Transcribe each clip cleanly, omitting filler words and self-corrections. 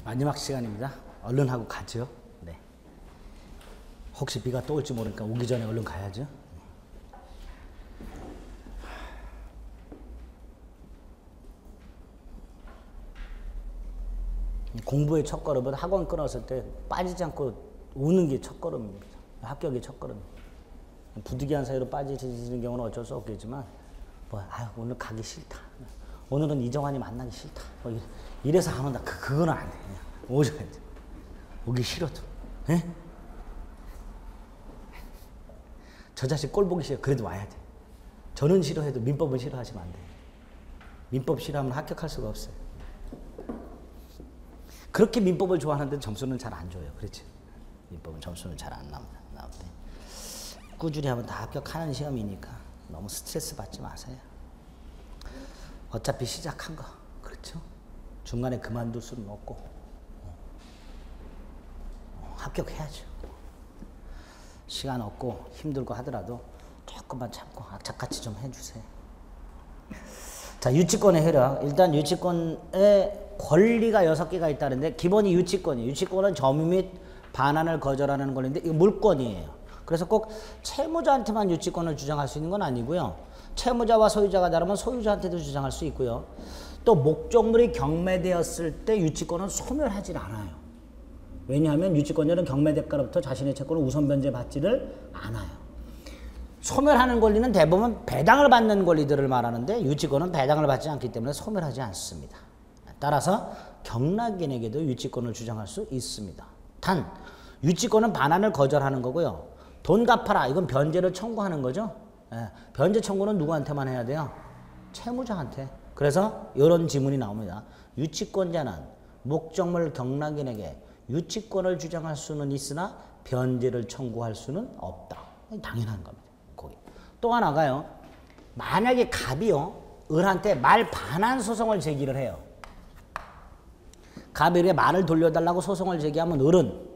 마지막 시간입니다. 얼른 하고 가죠. 네. 혹시 비가 또 올지 모르니까 오기 전에 얼른 가야죠. 공부의 첫걸음은 학원 끊었을 때 빠지지 않고 오는 게 첫걸음입니다. 합격의 첫걸음. 부득이한 사유로 빠지시는 경우는 어쩔 수 없겠지만 오늘 가기 싫다. 오늘은 이정환이 만나기 싫다. 이래서 안 온다. 그거는 안 돼. 오셔야지. 오기 싫어도. 에? 저 자식 꼴 보기 싫어. 그래도 와야 돼. 저는 싫어해도 민법은 싫어하시면 안 돼. 민법 싫어하면 합격할 수가 없어요. 그렇게 민법을 좋아하는데 점수는 잘 안 줘요. 그렇지? 민법은 점수는 잘 안 나옵니다. 꾸준히 하면 다 합격하는 시험이니까 너무 스트레스 받지 마세요. 어차피 시작한 거, 그렇죠? 중간에 그만둘 수는 없고 합격해야죠. 시간 없고 힘들고 하더라도 조금만 참고 악착같이 좀 해주세요. 자, 유치권의 효력. 일단 유치권에 권리가 6개가 있다는데 기본이 유치권이에요. 유치권은 점유 및 반환을 거절하는 권리인데 이거 물권이에요. 그래서 꼭 채무자한테만 유치권을 주장할 수 있는 건 아니고요. 채무자와 소유자가 다르면 소유자한테도 주장할 수 있고요. 또 목적물이 경매되었을 때 유치권은 소멸하지 않아요. 왜냐하면 유치권자는 경매대가로부터 자신의 채권을 우선 변제받지를 않아요. 소멸하는 권리는 대부분 배당을 받는 권리들을 말하는데 유치권은 배당을 받지 않기 때문에 소멸하지 않습니다. 따라서 경락인에게도 유치권을 주장할 수 있습니다. 단 유치권은 반환을 거절하는 거고요. 돈 갚아라. 이건 변제를 청구하는 거죠. 변제 청구는 누구한테만 해야 돼요? 채무자한테. 그래서 이런 지문이 나옵니다. 유치권자는 목적물 경락인에게 유치권을 주장할 수는 있으나 변제를 청구할 수는 없다. 당연한 겁니다. 거기. 또 하나가요. 만약에 갑이요. 을한테 말 반환 소송을 제기를 해요. 갑이 이렇게 말을 돌려달라고 소송을 제기하면 을은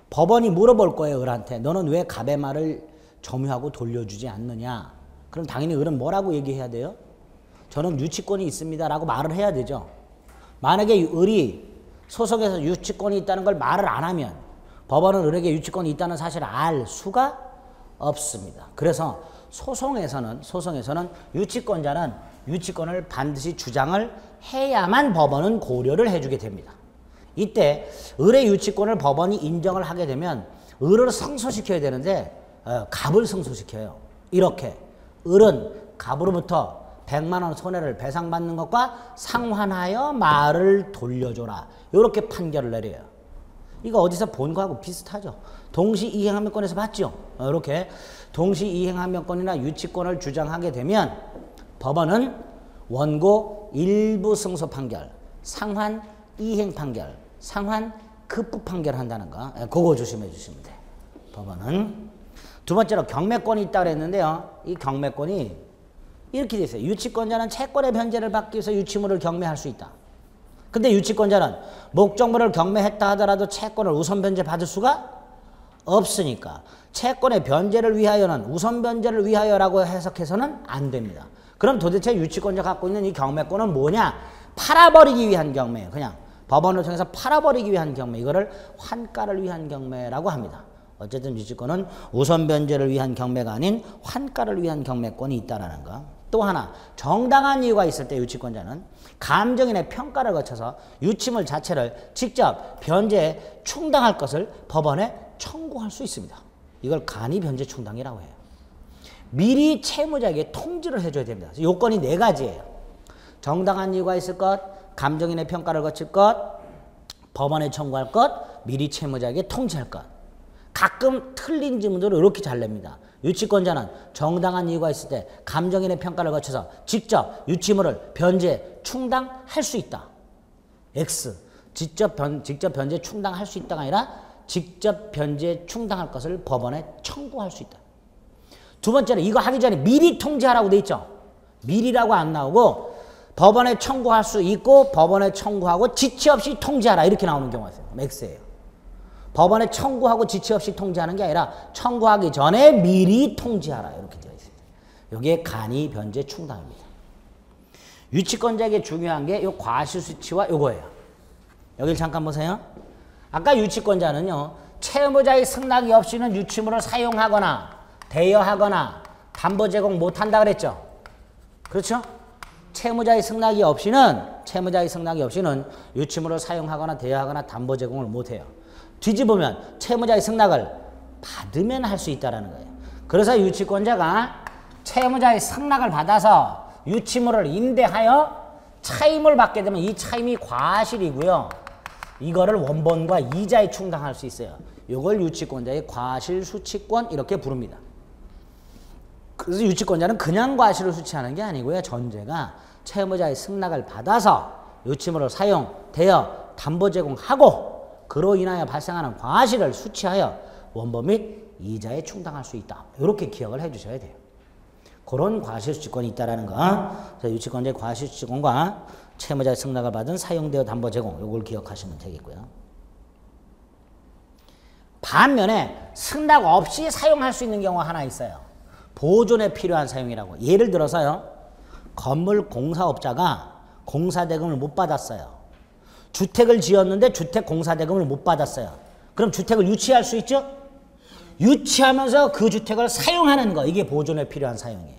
법원이 물어볼 거예요. 을한테. 너는 왜 갑의 말을 점유하고 돌려주지 않느냐. 그럼 당연히 을은 뭐라고 얘기해야 돼요? 저는 유치권이 있습니다 라고 말을 해야 되죠. 만약에 을이 소송에서 유치권이 있다는 걸 말을 안 하면 법원은 을에게 유치권이 있다는 사실을 알 수가 없습니다. 그래서 소송에서는 유치권자는 유치권을 반드시 주장을 해야만 법원은 고려를 해주게 됩니다. 이때 을의 유치권을 법원이 인정을 하게 되면 을을 승소시켜야 되는데 갑을 승소시켜요. 이렇게 을은 갑으로부터 100만 원 손해를 배상받는 것과 상환하여 말을 돌려줘라. 이렇게 판결을 내려요. 이거 어디서 본 거하고 비슷하죠. 동시이행함명권에서 봤죠. 이렇게 동시이행함명권이나 유치권을 주장하게 되면 법원은 원고 일부 승소 판결, 상환 이행 판결, 상환 급부 판결을 한다는 거. 그거 조심해 주시면 돼요. 법원은. 두 번째로 경매권이 있다고 그랬는데요. 이 경매권이 이렇게 돼 있어요. 유치권자는 채권의 변제를 받기 위해서 유치물을 경매할 수 있다. 근데 유치권자는 목적물을 경매했다 하더라도 채권을 우선 변제 받을 수가 없으니까 채권의 변제를 위하여는 우선 변제를 위하여라고 해석해서는 안 됩니다. 그럼 도대체 유치권자가 갖고 있는 이 경매권은 뭐냐? 팔아버리기 위한 경매예요. 그냥 법원을 통해서 팔아버리기 위한 경매. 이거를 환가를 위한 경매라고 합니다. 어쨌든 유치권은 우선 변제를 위한 경매가 아닌 환가를 위한 경매권이 있다는 거. 또 하나, 정당한 이유가 있을 때 유치권자는 감정인의 평가를 거쳐서 유치물 자체를 직접 변제에 충당할 것을 법원에 청구할 수 있습니다. 이걸 간이 변제 충당이라고 해요. 미리 채무자에게 통지를 해줘야 됩니다. 요건이 4가지예요. 정당한 이유가 있을 것, 감정인의 평가를 거칠 것, 법원에 청구할 것, 미리 채무자에게 통지할 것. 가끔 틀린 지문들을 이렇게 잘 냅니다. 유치권자는 정당한 이유가 있을 때 감정인의 평가를 거쳐서 직접 유치물을 변제 충당할 수 있다. X. 직접 변제 충당할 수 있다가 아니라 직접 변제 충당할 것을 법원에 청구할 수 있다. 두 번째는 이거 하기 전에 미리 통지하라고 돼 있죠. 미리라고 안 나오고 법원에 청구할 수 있고 법원에 청구하고 지체 없이 통지하라 이렇게 나오는 경우가 있어요. X예요. 법원에 청구하고 지체 없이 통지하는 게 아니라 청구하기 전에 미리 통지하라 이렇게 되어 있습니다. 이게 간이 변제 충당입니다. 유치권자에게 중요한 게 이 과실수치와 요거예요. 여길 잠깐 보세요. 아까 유치권자는요. 채무자의 승낙이 없이는 유치물을 사용하거나 대여하거나 담보 제공 못한다 그랬죠. 그렇죠? 채무자의 승낙이 없이는 유치물을 사용하거나 대여하거나 담보 제공을 못해요. 뒤집으면 채무자의 승낙을 받으면 할 수 있다는 거예요. 그래서 유치권자가 채무자의 승낙을 받아서 유치물을 임대하여 차임을 받게 되면 이 차임이 과실이고요. 이거를 원본과 이자에 충당할 수 있어요. 이걸 유치권자의 과실수취권 이렇게 부릅니다. 그래서 유치권자는 그냥 과실을 수취하는 게 아니고요. 전제가 채무자의 승낙을 받아서 유치물을 사용, 대여, 담보 제공하고 그로 인하여 발생하는 과실을 수취하여 원본 및 이자에 충당할 수 있다. 이렇게 기억을 해주셔야 돼요. 그런 과실수취권이 있다는 거. 그래서 유치권자의 과실수취권과 채무자의 승낙을 받은 사용대여 담보 제공 이걸 기억하시면 되겠고요. 반면에 승낙 없이 사용할 수 있는 경우가 하나 있어요. 보존에 필요한 사용이라고. 예를 들어서요. 건물 공사업자가 공사대금을 못 받았어요. 주택을 지었는데 주택 공사대금을 못 받았어요. 그럼 주택을 유치할 수 있죠? 유치하면서 그 주택을 사용하는 거. 이게 보존에 필요한 사용이에요.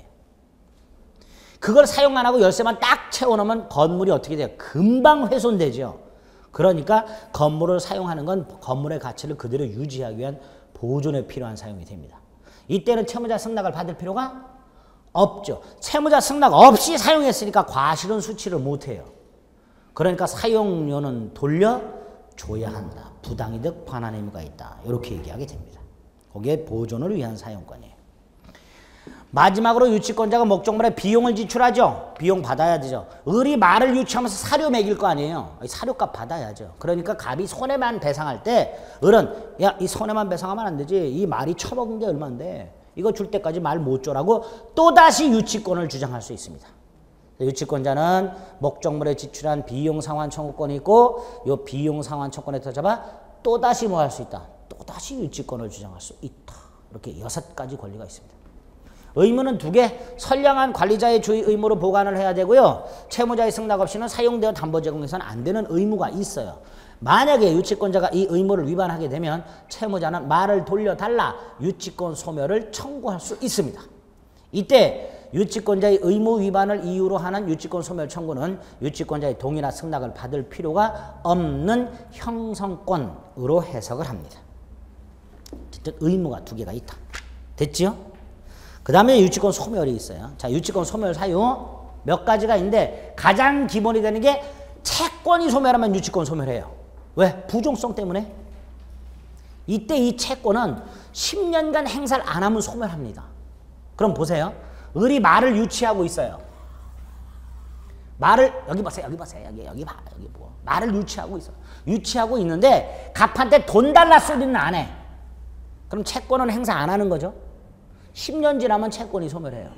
그걸 사용 안 하고 열쇠만 딱 채워놓으면 건물이 어떻게 돼요? 금방 훼손되죠. 그러니까 건물을 사용하는 건 건물의 가치를 그대로 유지하기 위한 보존에 필요한 사용이 됩니다. 이때는 채무자 승낙을 받을 필요가 없죠. 채무자 승낙 없이 사용했으니까 과실은 수취를 못해요. 그러니까 사용료는 돌려줘야 한다. 부당이득 반환 의무가 있다. 이렇게 얘기하게 됩니다. 거기에 보존을 위한 사용권이에요. 마지막으로 유치권자가 목적물에 비용을 지출하죠. 비용 받아야 되죠. 을이 말을 유치하면서 사료 매길 거 아니에요. 사료값 받아야죠. 그러니까 갑이 손해만 배상할 때 을은 야, 이 손해만 배상하면 안 되지. 이 말이 처먹은 게 얼만데 이거 줄 때까지 말 못 줘라고 또다시 유치권을 주장할 수 있습니다. 유치권자는 목적물에 지출한 비용 상환 청구권이 있고 이 비용 상환 청구권에 터잡아 또다시 뭐 할 수 있다. 또다시 유치권을 주장할 수 있다. 이렇게 6가지 권리가 있습니다. 의무는 2개, 선량한 관리자의 주의 의무로 보관을 해야 되고요. 채무자의 승낙 없이는 사용되어 담보 제공해서는 안 되는 의무가 있어요. 만약에 유치권자가 이 의무를 위반하게 되면 채무자는 말을 돌려달라 유치권 소멸을 청구할 수 있습니다. 이때 유치권자의 의무 위반을 이유로 하는 유치권 소멸 청구는 유치권자의 동의나 승낙을 받을 필요가 없는 형성권으로 해석을 합니다. 어쨌든 의무가 2개가 있다. 됐지요? 그 다음에 유치권 소멸이 있어요. 자, 유치권 소멸 사유 몇 가지가 있는데 가장 기본이 되는 게 채권이 소멸하면 유치권 소멸해요. 왜? 부종성 때문에. 이때 이 채권은 10년간 행사를 안 하면 소멸합니다. 그럼 보세요. 을이 말을 유치하고 있어요. 말을 여기 보세요. 여기 보세요. 여기 봐. 여기 뭐. 말을 유치하고 있어. 유치하고 있는데 갑한테 돈 달라 소리는 안 해. 그럼 채권은 행사 안 하는 거죠. 10년 지나면 채권이 소멸해요.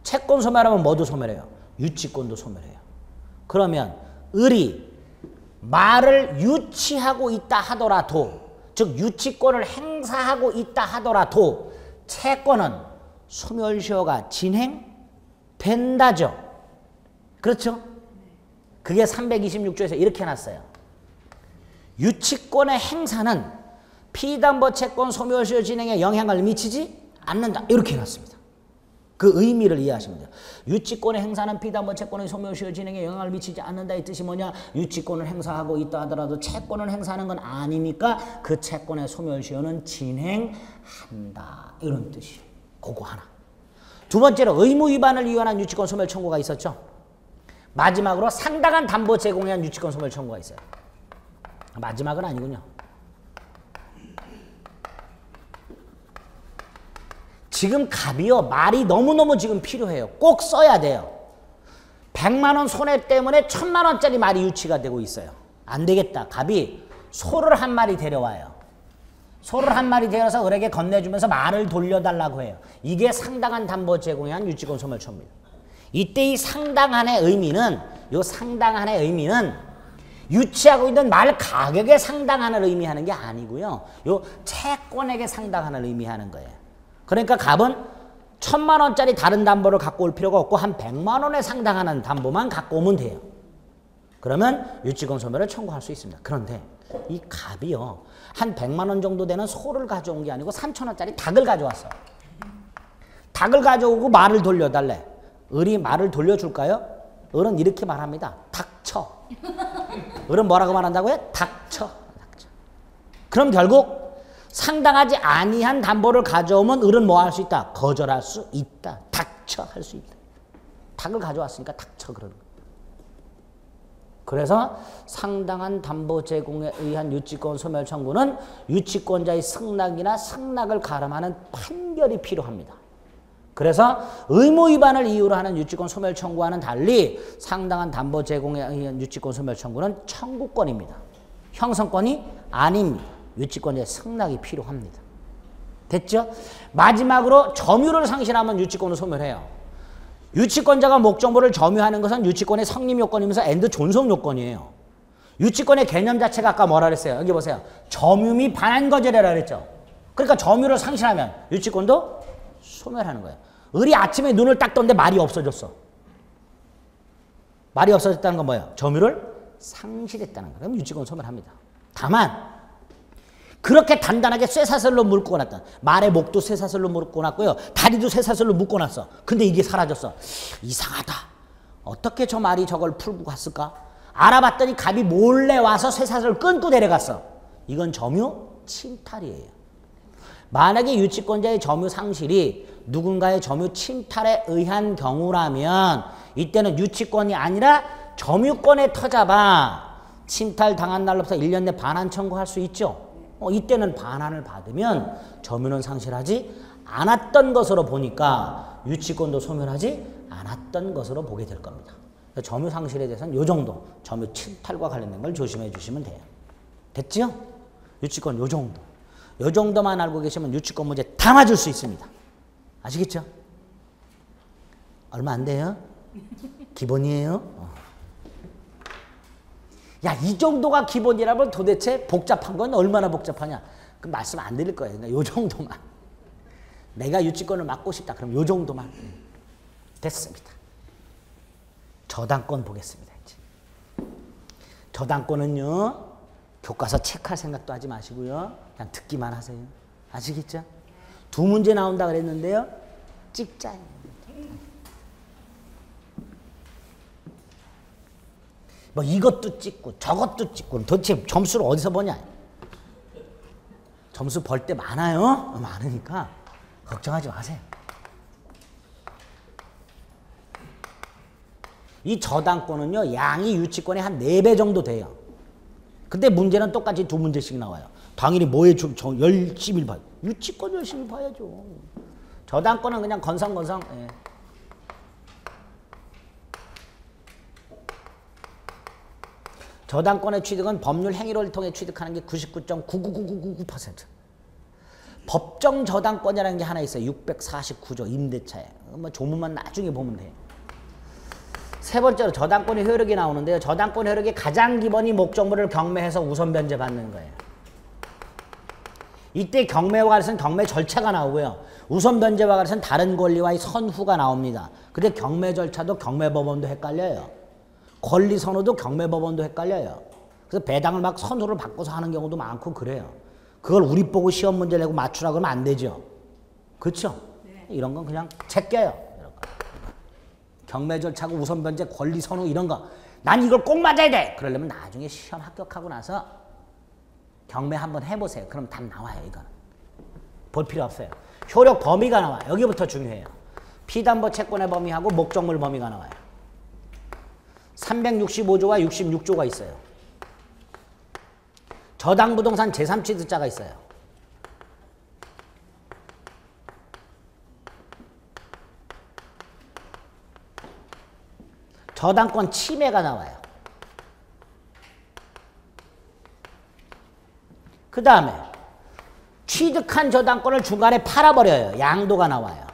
채권 소멸하면 뭐도 소멸해요? 유치권도 소멸해요. 그러면 을이 말을 유치하고 있다 하더라도, 즉 유치권을 행사하고 있다 하더라도 채권은 소멸시효가 진행된다죠. 그렇죠? 그게 326조에서 이렇게 해놨어요. 유치권의 행사는 피담보 채권 소멸시효 진행에 영향을 미치지 않는다. 이렇게 해놨습니다. 그 의미를 이해하시면 돼요. 유치권의 행사는 피담보 채권의 소멸시효 진행에 영향을 미치지 않는다. 이 뜻이 뭐냐? 유치권을 행사하고 있다 하더라도 채권을 행사하는 건 아니니까 그 채권의 소멸시효는 진행한다. 이런 뜻이에요. 그거 하나. 두 번째로 의무 위반을 이유한 유치권 소멸 청구가 있었죠. 마지막으로 상당한 담보 제공에 의한 유치권 소멸 청구가 있어요. 마지막은 아니군요. 지금 갑이요. 말이 너무너무 지금 필요해요. 꼭 써야 돼요. 100만 원 손해 때문에 1000만 원짜리 말이 유치가 되고 있어요. 안 되겠다. 갑이 소를 한 마리 데려와요. 소를 한 마리 데려서 을에게 건네주면서 말을 돌려달라고 해요. 이게 상당한 담보 제공에 의한 유치권 소멸 청구입니다. 이때 이 상당한의 의미는, 요 상당한의 의미는 유치하고 있는 말 가격에 상당한을 의미하는 게 아니고요. 요 채권에게 상당한을 의미하는 거예요. 그러니까 갑은 1000만 원짜리 다른 담보를 갖고 올 필요가 없고 한 100만 원에 상당하는 담보만 갖고 오면 돼요. 그러면 유치권 소멸을 청구할 수 있습니다. 그런데 이 갑이요. 한 100만 원 정도 되는 소를 가져온 게 아니고 3,000원짜리 닭을 가져왔어. 닭을 가져오고 말을 돌려달래. 을이 말을 돌려줄까요? 을은 이렇게 말합니다. 닥쳐. 을은 뭐라고 말한다고요? 닥쳐. 닥쳐. 그럼 결국 상당하지 아니한 담보를 가져오면 을은 뭐 할 수 있다? 거절할 수 있다. 닥쳐 할 수 있다. 닭을 가져왔으니까 닥쳐 그러는 거예요. 그래서 상당한 담보 제공에 의한 유치권 소멸 청구는 유치권자의 승낙이나 승낙을 가름하는 판결이 필요합니다. 그래서 의무 위반을 이유로 하는 유치권 소멸 청구와는 달리 상당한 담보 제공에 의한 유치권 소멸 청구는 청구권입니다. 형성권이 아닙니다. 유치권자의 승낙이 필요합니다. 됐죠? 마지막으로 점유를 상실하면 유치권을 소멸해요. 유치권자가 목적물을 점유하는 것은 유치권의 성립 요건이면서 엔드 존속 요건이에요. 유치권의 개념 자체가 아까 뭐라 그랬어요? 여기 보세요. 점유 및 반환 거절이라 그랬죠. 그러니까 점유를 상실하면 유치권도 소멸하는 거예요. 을이 아침에 눈을 딱 떴는데 말이 없어졌어. 말이 없어졌다는 건 뭐예요? 점유를 상실했다는 거예요. 그럼 유치권 소멸합니다. 다만 그렇게 단단하게 쇠사슬로 묶어놨다. 말의 목도 쇠사슬로 묶어놨고요. 다리도 쇠사슬로 묶어놨어. 근데 이게 사라졌어. 이상하다. 어떻게 저 말이 저걸 풀고 갔을까? 알아봤더니 갑이 몰래 와서 쇠사슬을 끊고 내려갔어. 이건 점유 침탈이에요. 만약에 유치권자의 점유 상실이 누군가의 점유 침탈에 의한 경우라면 이때는 유치권이 아니라 점유권에 터잡아 침탈 당한 날로부터 1년 내 반환 청구할 수 있죠. 이때는 반환을 받으면 점유는 상실하지 않았던 것으로 보니까 유치권도 소멸하지 않았던 것으로 보게 될 겁니다. 점유 상실에 대해서는 이 정도 점유 침탈과 관련된 걸 조심해 주시면 돼요. 됐죠? 유치권 이 정도. 이 정도만 알고 계시면 유치권 문제 다 맞을 수 있습니다. 아시겠죠? 얼마 안 돼요? 기본이에요. 야, 이 정도가 기본이라면 도대체 복잡한 건 얼마나 복잡하냐? 그 말씀 안 드릴 거예요. 그러니까 요 정도만. 내가 유치권을 맡고 싶다. 그럼 요 정도만. 됐습니다. 저당권 보겠습니다. 이제. 저당권은요. 교과서 체크할 생각도 하지 마시고요. 그냥 듣기만 하세요. 아시겠죠? 두 문제 나온다 그랬는데요. 찍자요. 뭐 이것도 찍고 저것도 찍고 도대체 점수를 어디서 보냐? 점수 벌 때 많아요. 많으니까 걱정하지 마세요. 이 저당권은요. 양이 유치권의 한 4배 정도 돼요. 근데 문제는 똑같이 2문제씩 나와요. 당연히 뭐에 좀 열심히 봐요. 유치권 열심히 봐야죠. 저당권은 그냥 건성건성. 예. 저당권의 취득은 법률 행위를 통해 취득하는 게 99.99999%. 법정 저당권이라는 게 하나 있어요. 649조 임대차에. 뭐 조문만 나중에 보면 돼요. 세 번째로 저당권의 효력이 나오는데요. 저당권 효력의 가장 기본이 목적물을 경매해서 우선 변제받는 거예요. 이때 경매와 관련해서는 경매 절차가 나오고요. 우선 변제와 관련해서는 다른 권리와의 선후가 나옵니다. 근데 경매 절차도 경매법원도 헷갈려요. 권리 선호도 경매법원도 헷갈려요. 그래서 배당을 막 선호를 바꿔서 하는 경우도 많고 그래요. 그걸 우리 보고 시험 문제 내고 맞추라 그러면 안 되죠. 그렇죠? 네. 이런 건 그냥 제껴요. 경매 절차고 우선 변제 권리 선호 이런 거. 난 이걸 꼭 맞아야 돼. 그러려면 나중에 시험 합격하고 나서 경매 한번 해보세요. 그럼 답 나와요. 이거는. 볼 필요 없어요. 효력 범위가 나와요. 여기부터 중요해요. 피담보 채권의 범위하고 목적물 범위가 나와요. 365조와 66조가 있어요. 저당부동산 제3취득자가 있어요. 저당권 침해가 나와요. 그 다음에 취득한 저당권을 중간에 팔아버려요. 양도가 나와요.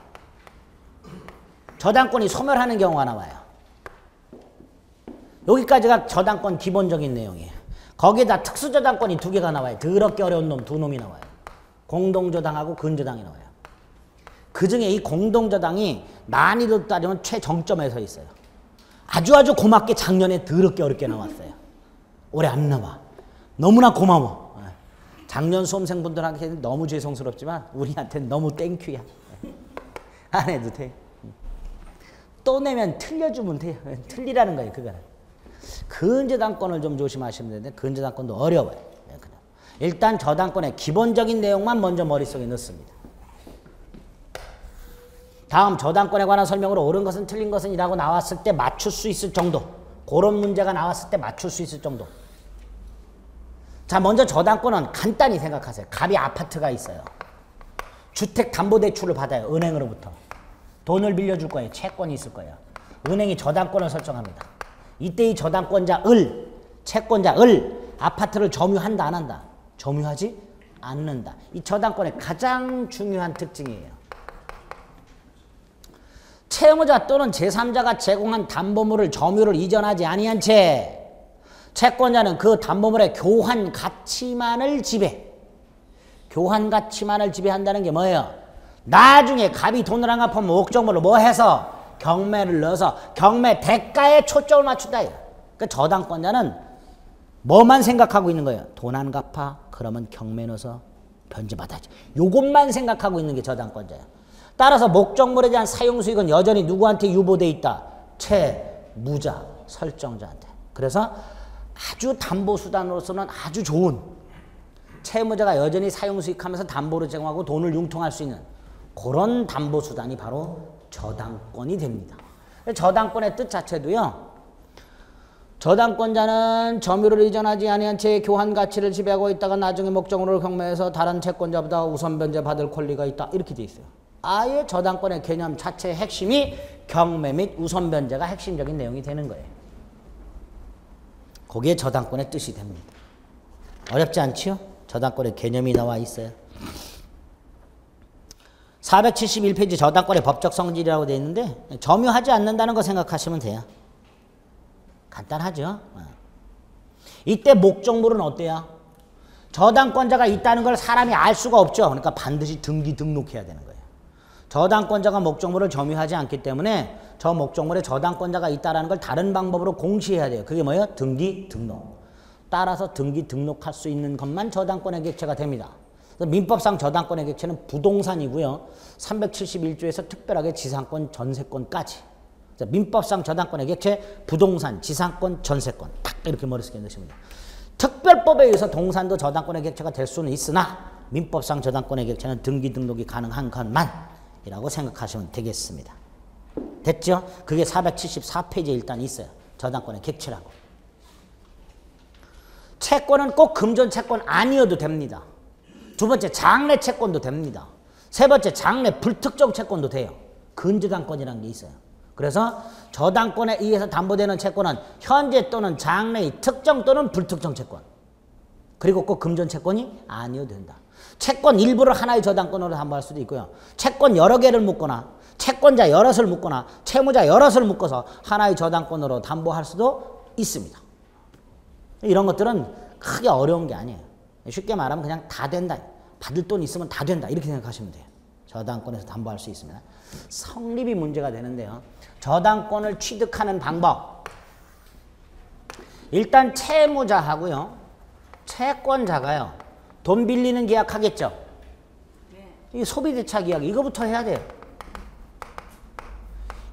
저당권이 소멸하는 경우가 나와요. 여기까지가 저당권 기본적인 내용이에요. 거기에다 특수저당권이 2개가 나와요. 더럽게 어려운 놈 2놈이 나와요. 공동저당하고 근저당이 나와요. 그중에 이 공동저당이 난이도 따지면 최정점에 서 있어요. 아주 고맙게 작년에 더럽게 어렵게 나왔어요. 올해 안 나와. 너무나 고마워. 작년 수험생분들한테는 너무 죄송스럽지만 우리한테는 너무 땡큐야. 안 해도 돼. 또 내면 틀려주면 돼요. 틀리라는 거예요. 그거는. 근저당권을 좀 조심하시면 되는데 근저당권도 어려워요. 일단 저당권의 기본적인 내용만 먼저 머릿속에 넣습니다. 다음 저당권에 관한 설명으로 옳은 것은 틀린 것은 이라고 나왔을 때 맞출 수 있을 정도. 그런 문제가 나왔을 때 맞출 수 있을 정도. 자, 먼저 저당권은 간단히 생각하세요. 갑이 아파트가 있어요. 주택담보대출을 받아요. 은행으로부터. 돈을 빌려줄 거예요. 채권이 있을 거예요. 은행이 저당권을 설정합니다. 이때 이 저당권자 채권자 아파트를 점유한다 안 한다? 점유하지 않는다. 이 저당권의 가장 중요한 특징이에요. 채무자 또는 제3자가 제공한 담보물을 점유를 이전하지 아니한 채 채권자는 그 담보물의 교환 가치만을 지배. 교환 가치만을 지배한다는 게 뭐예요? 나중에 갑이 돈을 안 갚으면 목적물을 뭐 해서 경매를 넣어서 경매 대가에 초점을 맞춘다. 그러니까 저당권자는 뭐만 생각하고 있는 거예요? 돈 안 갚아? 그러면 경매 넣어서 변제받아야지. 요것만 생각하고 있는 게 저당권자예요. 따라서 목적물에 대한 사용수익은 여전히 누구한테 유보돼 있다? 채무자, 설정자한테. 그래서 아주 담보수단으로서는 아주 좋은 채무자가 여전히 사용수익하면서 담보를 제공하고 돈을 융통할 수 있는 그런 담보수단이 바로 저당권이 됩니다. 저당권의 뜻 자체도요. 저당권자는 점유를 이전하지 아니한 채 교환 가치를 지배하고 있다가 나중에 목적물을 경매해서 다른 채권자보다 우선 변제 받을 권리가 있다. 이렇게 돼 있어요. 아예 저당권의 개념 자체의 핵심이 경매 및 우선 변제가 핵심적인 내용이 되는 거예요. 거기에 저당권의 뜻이 됩니다. 어렵지 않지요? 저당권의 개념이 나와 있어요. 471페이지 저당권의 법적 성질이라고 되어 있는데 점유하지 않는다는 거 생각하시면 돼요. 간단하죠? 이때 목적물은 어때요? 저당권자가 있다는 걸 사람이 알 수가 없죠. 그러니까 반드시 등기 등록해야 되는 거예요. 저당권자가 목적물을 점유하지 않기 때문에 저 목적물에 저당권자가 있다는 걸 다른 방법으로 공시해야 돼요. 그게 뭐예요? 등기 등록. 따라서 등기 등록할 수 있는 것만 저당권의 객체가 됩니다. 민법상 저당권의 객체는 부동산이고요. 371조에서 특별하게 지상권, 전세권까지. 민법상 저당권의 객체, 부동산, 지상권, 전세권. 딱 이렇게 머릿속에 넣으시면 돼요. 특별법에 의해서 동산도 저당권의 객체가 될 수는 있으나 민법상 저당권의 객체는 등기 등록이 가능한 것만이라고 생각하시면 되겠습니다. 됐죠? 그게 474페이지에 일단 있어요. 저당권의 객체라고. 채권은 꼭 금전 채권 아니어도 됩니다. 두 번째, 장래 채권도 됩니다. 세 번째, 장래 불특정 채권도 돼요. 근저당권이라는 게 있어요. 그래서 저당권에 의해서 담보되는 채권은 현재 또는 장래의 특정 또는 불특정 채권. 그리고 꼭 금전 채권이 아니어도 된다. 채권 일부를 하나의 저당권으로 담보할 수도 있고요. 채권 여러 개를 묶거나 채권자 여럿을 묶거나 채무자 여럿을 묶어서 하나의 저당권으로 담보할 수도 있습니다. 이런 것들은 크게 어려운 게 아니에요. 쉽게 말하면 그냥 다 된다. 받을 돈 있으면 다 된다. 이렇게 생각하시면 돼요. 저당권에서 담보할 수 있으면. 성립이 문제가 되는데요. 저당권을 취득하는 방법. 일단 채무자하고요. 채권자가요. 돈 빌리는 계약 하겠죠. 이 소비대차 계약 이거부터 해야 돼요.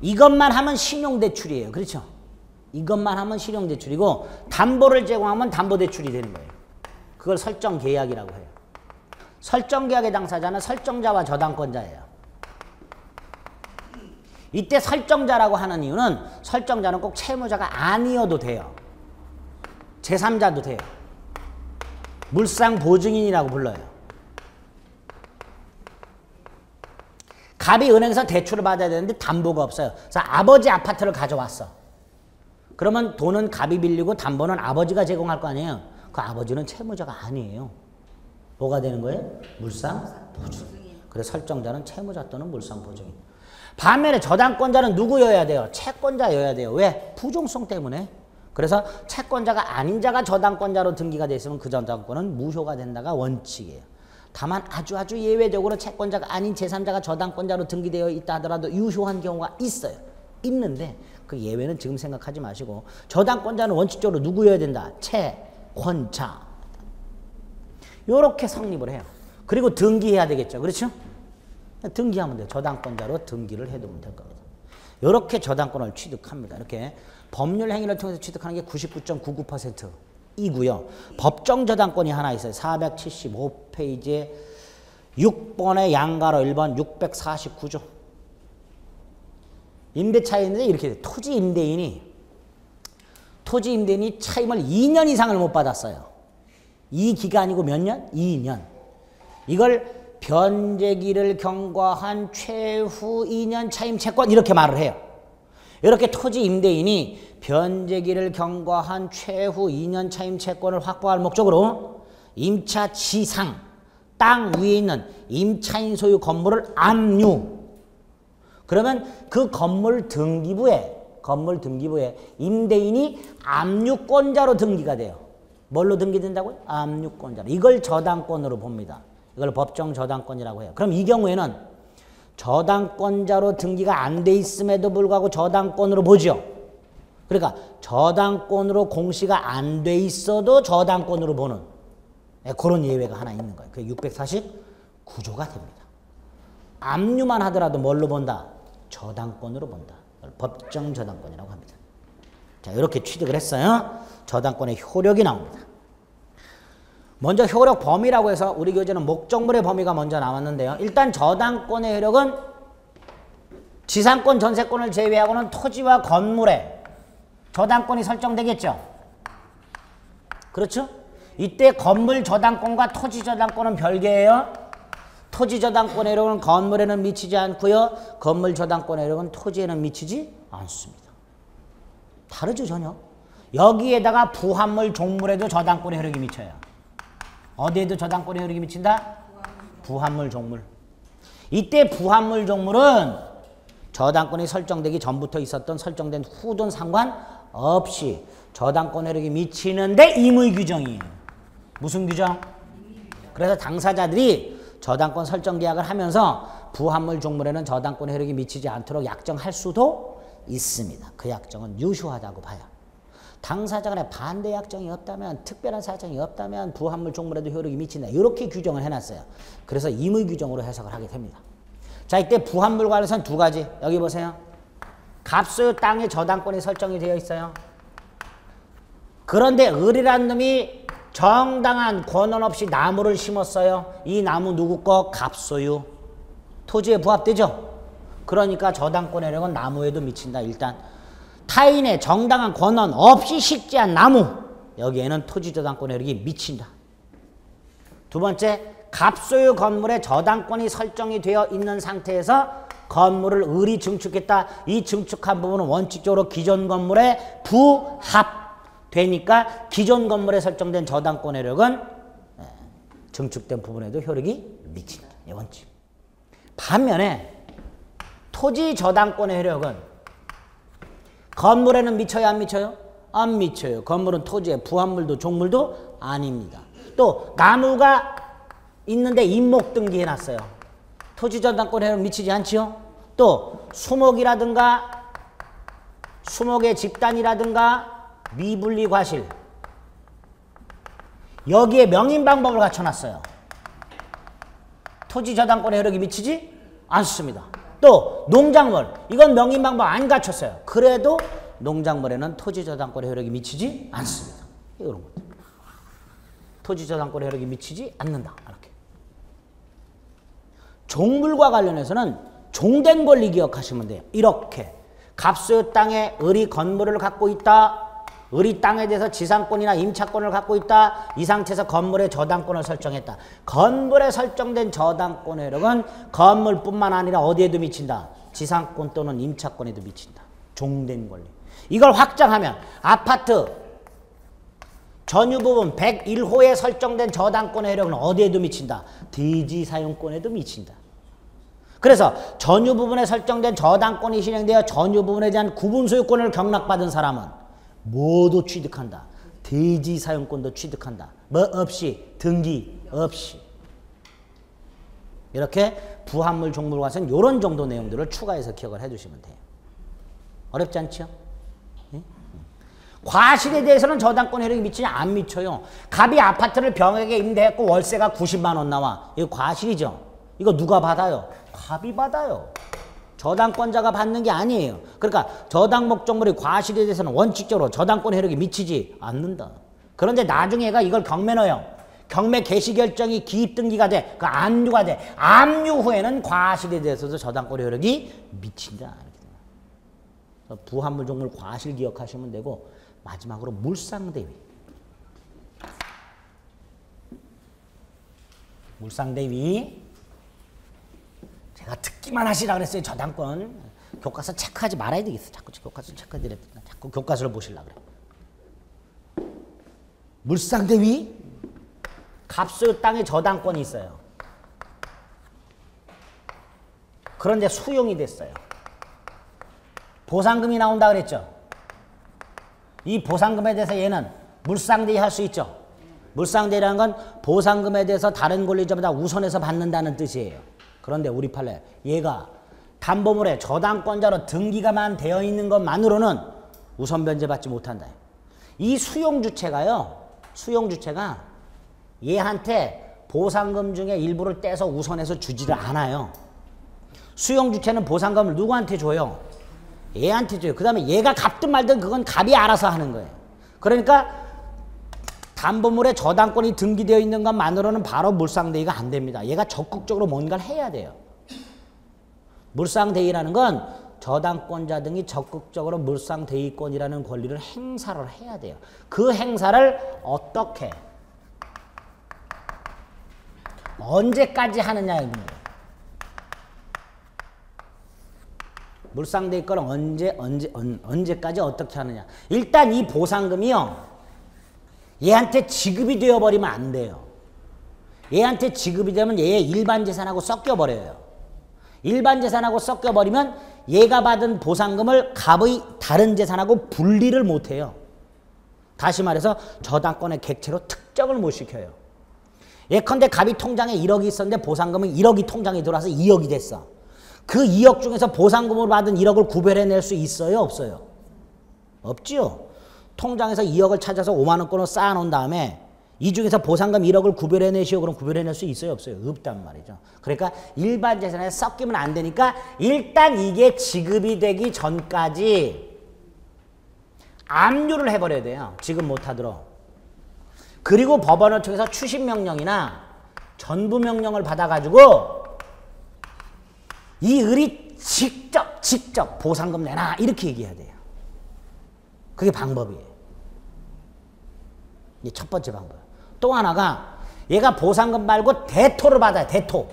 이것만 하면 신용대출이에요. 그렇죠? 이것만 하면 신용대출이고 담보를 제공하면 담보대출이 되는 거예요. 그걸 설정계약이라고 해요. 설정계약의 당사자는 설정자와 저당권자예요. 이때 설정자라고 하는 이유는 설정자는 꼭 채무자가 아니어도 돼요. 제3자도 돼요. 물상보증인이라고 불러요. 갑이 은행에서 대출을 받아야 되는데 담보가 없어요. 그래서 아버지 아파트를 가져왔어. 그러면 돈은 갑이 빌리고 담보는 아버지가 제공할 거 아니에요. 그 아버지는 채무자가 아니에요. 뭐가 되는 거예요? 물상보증인. 그래서 설정자는 채무자 또는 물상보증인. 반면에 저당권자는 누구여야 돼요? 채권자여야 돼요. 왜? 부종성 때문에. 그래서 채권자가 아닌 자가 저당권자로 등기가 돼 있으면 그 저당권은 무효가 된다가 원칙이에요. 다만 아주 예외적으로 채권자가 아닌 제3자가 저당권자로 등기되어 있다 하더라도 유효한 경우가 있어요. 있는데 그 예외는 지금 생각하지 마시고 저당권자는 원칙적으로 누구여야 된다? 채권자. 요렇게 성립을 해요. 그리고 등기해야 되겠죠. 그렇죠? 등기하면 돼요. 저당권자로 등기를 해두면 될 겁니다. 요렇게 저당권을 취득합니다. 이렇게 법률 행위를 통해서 취득하는 게 99.99%이고요. 법정 저당권이 하나 있어요. 475페이지에 6번의 양가로 1번 649조. 임대차에 있는데 이렇게 돼요. 토지 임대인이 차임을 2년 이상을 못 받았어요. 이 기간이고 몇 년? 2년. 이걸 변제기를 경과한 최후 2년 차임 채권 이렇게 말을 해요. 이렇게 토지 임대인이 변제기를 경과한 최후 2년 차임 채권을 확보할 목적으로 임차 지상 땅 위에 있는 임차인 소유 건물을 압류. 그러면 그 건물 등기부에 임대인이 압류권자로 등기가 돼요. 뭘로 등기된다고요? 압류권자로. 이걸 저당권으로 봅니다. 이걸 법정 저당권이라고 해요. 그럼 이 경우에는 저당권자로 등기가 안 돼 있음에도 불구하고 저당권으로 보죠. 그러니까 저당권으로 공시가 안 돼 있어도 저당권으로 보는 그런 예외가 하나 있는 거예요. 그게 649조가 됩니다. 압류만 하더라도 뭘로 본다? 저당권으로 본다. 법정 저당권이라고 합니다. 자, 이렇게 취득을 했어요. 저당권의 효력이 나옵니다. 먼저 효력 범위라고 해서 우리 교재는 목적물의 범위가 먼저 나왔는데요. 일단 저당권의 효력은 지상권, 전세권을 제외하고는 토지와 건물에 저당권이 설정되겠죠. 그렇죠? 이때 건물 저당권과 토지 저당권은 별개예요. 토지 저당권의 효력은 건물에는 미치지 않고요. 건물 저당권의 효력은 토지에는 미치지 않습니다. 다르죠, 전혀. 여기에다가 부합물 종물에도 저당권의 효력이 미쳐요. 어디에도 저당권의 효력이 미친다? 부합물 종물. 이때 부합물 종물은 저당권이 설정되기 전부터 있었던 설정된 후든 상관없이 저당권의 효력이 미치는데 임의 규정이에요. 무슨 규정? 그래서 당사자들이 저당권 설정 계약을 하면서 부합물 종물에는 저당권의 효력이 미치지 않도록 약정할 수도 있습니다. 그 약정은 유효하다고 봐요. 당사자 간에 반대 약정이 없다면, 특별한 사정이 없다면 부합물 종물에도 효력이 미친다. 이렇게 규정을 해놨어요. 그래서 임의 규정으로 해석을 하게 됩니다. 자, 이때 부합물 관련해서는 두 가지. 여기 보세요. 갑소유 땅에 저당권이 설정이 되어 있어요. 그런데 을이라는 놈이 정당한 권한 없이 나무를 심었어요. 이 나무 누구 거? 갑소유. 토지에 부합되죠? 그러니까 저당권의 효력은 나무에도 미친다. 일단 타인의 정당한 권한 없이 식재한 나무, 여기에는 토지 저당권의 효력이 미친다. 두 번째, 갑소유 건물에 저당권이 설정이 되어 있는 상태에서 건물을 을이 증축했다. 이 증축한 부분은 원칙적으로 기존 건물에 부합되니까 기존 건물에 설정된 저당권의 효력은 증축된 부분에도 효력이 미친다. 이 원칙. 반면에 토지 저당권의 효력은 건물에는 미쳐요, 안 미쳐요? 안 미쳐요. 건물은 토지에 부합물도 종물도 아닙니다. 또 나무가 있는데 임목 등기해놨어요. 토지 저당권에 미치지 않지요? 또 수목이라든가 수목의 집단이라든가 미분리 과실, 여기에 명인 방법을 갖춰놨어요. 토지 저당권의 효력이 미치지 않습니다. 또 농작물, 이건 명인 방법 안 갖췄어요. 그래도 농작물에는 토지 저당권의 효력이 미치지 않습니다. 이런 것들. 토지 저당권의 효력이 미치지 않는다. 이렇게. 종물과 관련해서는 종된 권리 기억하시면 돼요. 이렇게 갑소유 땅에 을이 건물을 갖고 있다. 을이 땅에 대해서 지상권이나 임차권을 갖고 있다. 이 상태에서 건물의 저당권을 설정했다. 건물에 설정된 저당권의 효력은 건물뿐만 아니라 어디에도 미친다. 지상권 또는 임차권에도 미친다. 종된 권리. 이걸 확장하면 아파트 전유 부분 101호에 설정된 저당권의 효력은 어디에도 미친다. 대지 사용권에도 미친다. 그래서 전유 부분에 설정된 저당권이 실행되어 전유 부분에 대한 구분 소유권을 경락받은 사람은 모두 취득한다. 대지 사용권도 취득한다. 뭐 없이? 등기 없이. 이렇게 부합물 종물과는 이런 정도 내용들을 추가해서 기억을 해주시면 돼요. 어렵지 않죠? 예? 과실에 대해서는 저당권 효력이 미치냐? 안 미쳐요. 갑이 아파트를 병에게 임대했고 월세가 90만 원 나와. 이거 과실이죠. 이거 누가 받아요? 갑이 받아요. 저당권자가 받는 게 아니에요. 그러니까 저당 목적물의 과실에 대해서는 원칙적으로 저당권 효력이 미치지 않는다. 그런데 나중에 얘가 이걸 경매 넣어요. 경매 개시 결정이 기입 등기가 돼. 그 압류가 돼. 압류 후에는 과실에 대해서도 저당권 효력이 미친다. 부합물 종물 과실 기억하시면 되고, 마지막으로 물상대위. 물상대위. 제가 듣기만 하시라 그랬어요. 저당권. 교과서 체크하지 말아야 되겠어. 자꾸 교과서 체크해드려. 자꾸 교과서를 보시려 그래. 물상대위. 갑소유 땅에 저당권이 있어요. 그런데 수용이 됐어요. 보상금이 나온다 그랬죠. 이 보상금에 대해서 얘는 물상대위 할 수 있죠. 물상대위라는 건 보상금에 대해서 다른 권리자보다 우선해서 받는다는 뜻이에요. 그런데 우리 판례 얘가 담보물에 저당권자로 등기가만 되어 있는 것만으로는 우선 변제받지 못한다. 이 수용주체가요. 수용주체가 얘한테 보상금 중에 일부를 떼서 우선해서 주지를 않아요. 수용주체는 보상금을 누구한테 줘요? 얘한테 줘요. 그 다음에 얘가 갚든 말든 그건 갑이 알아서 하는 거예요. 그러니까 담보물에 저당권이 등기되어 있는 것만으로는 바로 물상대위가 안 됩니다. 얘가 적극적으로 뭔가를 해야 돼요. 물상대위라는 건 저당권자 등이 적극적으로 물상대위권이라는 권리를 행사를 해야 돼요. 그 행사를 어떻게 언제까지 하느냐 입니다. 물상대위권은 언제까지 어떻게 하느냐. 일단 이 보상금이요. 얘한테 지급이 되어버리면 안 돼요. 얘한테 지급이 되면 얘의 일반 재산하고 섞여버려요. 일반 재산하고 섞여버리면 얘가 받은 보상금을 갑의 다른 재산하고 분리를 못해요. 다시 말해서 저당권의 객체로 특정을 못 시켜요. 예컨대 갑이 통장에 1억이 있었는데 보상금은 1억이 통장에 들어와서 2억이 됐어. 그 2억 중에서 보상금으로 받은 1억을 구별해낼 수 있어요? 없어요? 없지요. 통장에서 2억을 찾아서 5만 원권을 쌓아놓은 다음에 이 중에서 보상금 1억을 구별해내시오. 그럼 구별해낼 수 있어요? 없어요? 없단 말이죠. 그러니까 일반 재산에 섞이면 안 되니까 일단 이게 지급이 되기 전까지 압류를 해버려야 돼요. 지급 못하도록. 그리고 법원을 통해서 추심명령이나 전부명령을 받아가지고 이 을이 직접 보상금 내놔 이렇게 얘기해야 돼요. 그게 방법이에요. 이게 첫 번째 방법. 또 하나가 얘가 보상금 말고 대토를 받아요. 대토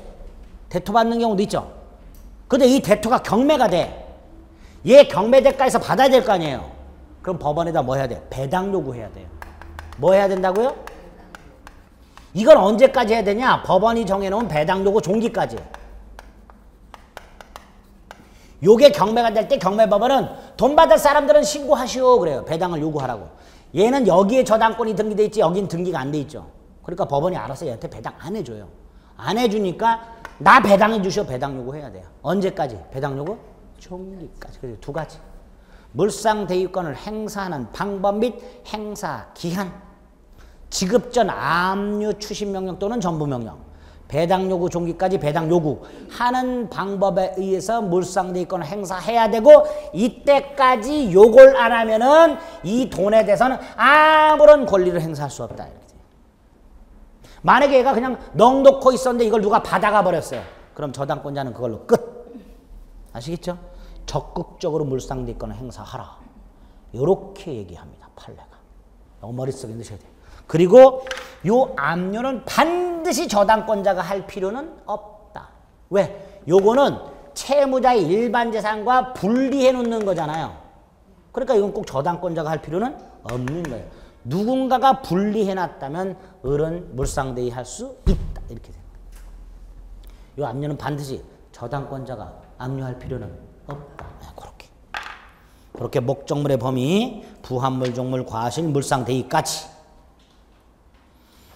받는 경우도 있죠. 근데 이 대토가 경매가 돼. 얘 경매대가에서 받아야 될 거 아니에요. 그럼 법원에다 뭐 해야 돼요? 배당 요구해야 돼요. 뭐 해야 된다고요? 이건 언제까지 해야 되냐? 법원이 정해놓은 배당 요구 종기까지. 요게 경매가 될 때 경매법원은 돈 받을 사람들은 신고하시오 그래요. 배당을 요구하라고. 얘는 여기에 저당권이 등기돼 있지 여긴 등기가 안 돼 있죠. 그러니까 법원이 알아서 얘한테 배당 안 해줘요. 안 해주니까 나 배당해 주시오. 배당 요구해야 돼요. 언제까지? 배당 요구? 종기까지. 그래서 두 가지. 물상대위권을 행사하는 방법 및 행사 기한. 지급 전 압류 추심명령 또는 전부명령. 배당 요구 종기까지 배당 요구하는 방법에 의해서 물상대위권을 행사해야 되고 이때까지 요걸 안 하면은 이 돈에 대해서는 아무런 권리를 행사할 수 없다. 만약에 얘가 그냥 넉놓고 있었는데 이걸 누가 받아가 버렸어요. 그럼 저당권자는 그걸로 끝. 아시겠죠? 적극적으로 물상대위권을 행사하라. 이렇게 얘기합니다. 판례가. 머릿속에 넣으셔야 돼요. 그리고 요 압류는 반드시 저당권자가 할 필요는 없다. 왜? 요거는 채무자의 일반 재산과 분리해 놓는 거잖아요. 그러니까 이건 꼭 저당권자가 할 필요는 없는 거예요. 누군가가 분리해 놨다면 을은 물상대위 할 수 있다. 이렇게 됩니다. 요 압류는 반드시 저당권자가 압류할 필요는 없다. 그렇게 목적물의 범위, 부합물, 종물, 과실, 물상대위까지.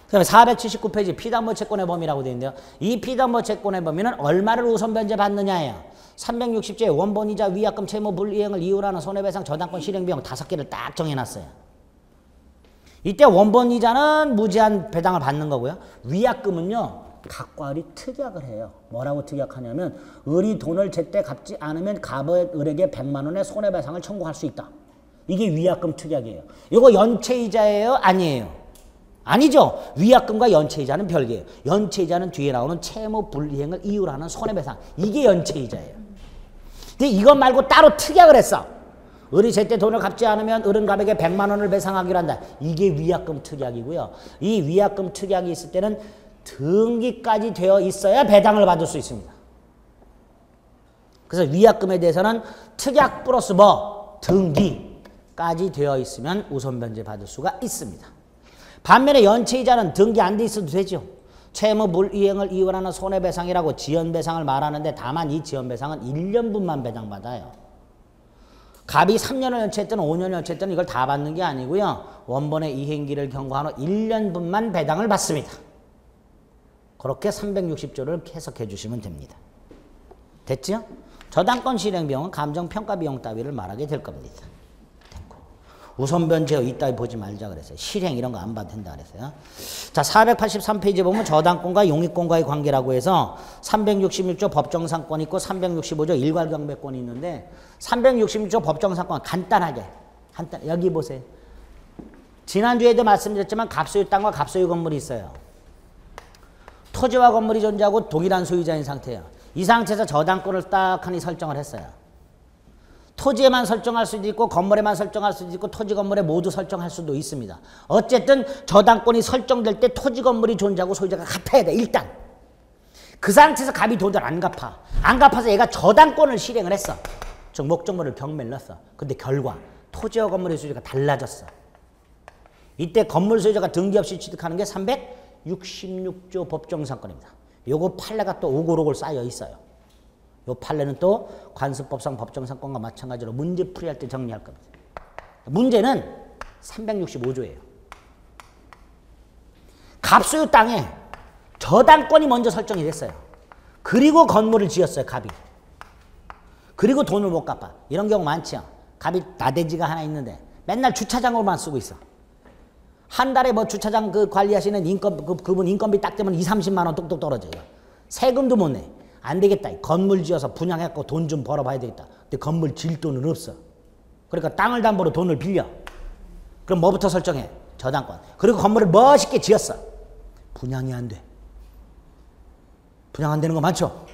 그다음에 479페이지 피담보 채권의 범위라고 되어 있는데요. 이 피담보 채권의 범위는 얼마를 우선 변제받느냐예요. 360조의 원본이자 위약금 채무 불이행을 이유로 하는 손해배상 저당권 실행 비용 5개를 딱 정해놨어요. 이때 원본이자는 무제한 배당을 받는 거고요. 위약금은요. 갑과 을이 특약을 해요. 뭐라고 특약하냐면 을이 돈을 제때 갚지 않으면 갑의 을에게 100만 원의 손해배상을 청구할 수 있다. 이게 위약금 특약이에요. 이거 연체이자예요? 아니에요? 아니죠. 위약금과 연체이자는 별개예요. 연체이자는 뒤에 나오는 채무 불이행을 이유로 하는 손해배상. 이게 연체이자예요. 근데 이것 말고 따로 특약을 했어. 을이 제때 돈을 갚지 않으면 을은 갑에게 100만 원을 배상하기로 한다. 이게 위약금 특약이고요. 이 위약금 특약이 있을 때는 등기까지 되어 있어야 배당을 받을 수 있습니다. 그래서 위약금에 대해서는 특약 플러스 등기까지 되어 있으면 우선 변제 받을 수가 있습니다. 반면에 연체이자는 등기 안 돼 있어도 되죠. 채무 불이행을 이유로 하는 손해배상이라고 지연배상을 말하는데 다만 이 지연배상은 1년분만 배당받아요. 갑이 3년을 연체했든 5년을 연체했든 이걸 다 받는 게 아니고요. 원본의 이행기를 경과한 후 1년분만 배당을 받습니다. 그렇게 360조를 해석해 주시면 됩니다. 됐죠? 저당권 실행비용은 감정평가비용 따위를 말하게 될 겁니다. 됐고. 우선변제 이따위 보지 말자 그랬어요. 실행 이런 거 안 봐도 된다 그랬어요. 자, 483페이지 보면 저당권과 용익권과의 관계라고 해서 366조 법정상권 있고 365조 일괄경매권이 있는데 366조 법정상권 간단하게 여기 보세요. 지난주에도 말씀드렸지만 갑소유 땅과 갑소유 건물이 있어요. 토지와 건물이 존재하고 동일한 소유자인 상태예요. 이 상태에서 저당권을 딱 하니 설정을 했어요. 토지에만 설정할 수도 있고 건물에만 설정할 수도 있고 토지 건물에 모두 설정할 수도 있습니다. 어쨌든 저당권이 설정될 때 토지 건물이 존재하고 소유자가 갚아야 돼. 일단 그 상태에서 갑이 돈을 안 갚아. 안 갚아서 얘가 저당권을 실행을 했어. 즉 목적물을 경매를 넣었어. 근데 결과 토지와 건물의 소유자가 달라졌어. 이때 건물 소유자가 등기 없이 취득하는 게 366조 법정상권입니다. 요거 판례가 또 오골오골 쌓여 있어요. 요 판례는 또 관습법상 법정상권과 마찬가지로 문제풀이할 때 정리할 겁니다. 문제는 365조예요. 갑소유 땅에 저당권이 먼저 설정이 됐어요. 그리고 건물을 지었어요. 갑이. 그리고 돈을 못 갚아. 이런 경우 많지요. 갑이 나대지가 하나 있는데 맨날 주차장으로만 쓰고 있어. 한 달에 뭐 주차장 그 관리하시는 그분 인건비 딱 되면 20-30만 원 똑똑 떨어져요. 세금도 못 내. 안 되겠다. 건물 지어서 분양해갖고 돈 좀 벌어봐야 되겠다. 근데 건물 질 돈은 없어. 그러니까 땅을 담보로 돈을 빌려. 그럼 뭐부터 설정해? 저당권. 그리고 건물을 멋있게 지었어. 분양이 안 돼. 분양 안 되는 거 많죠?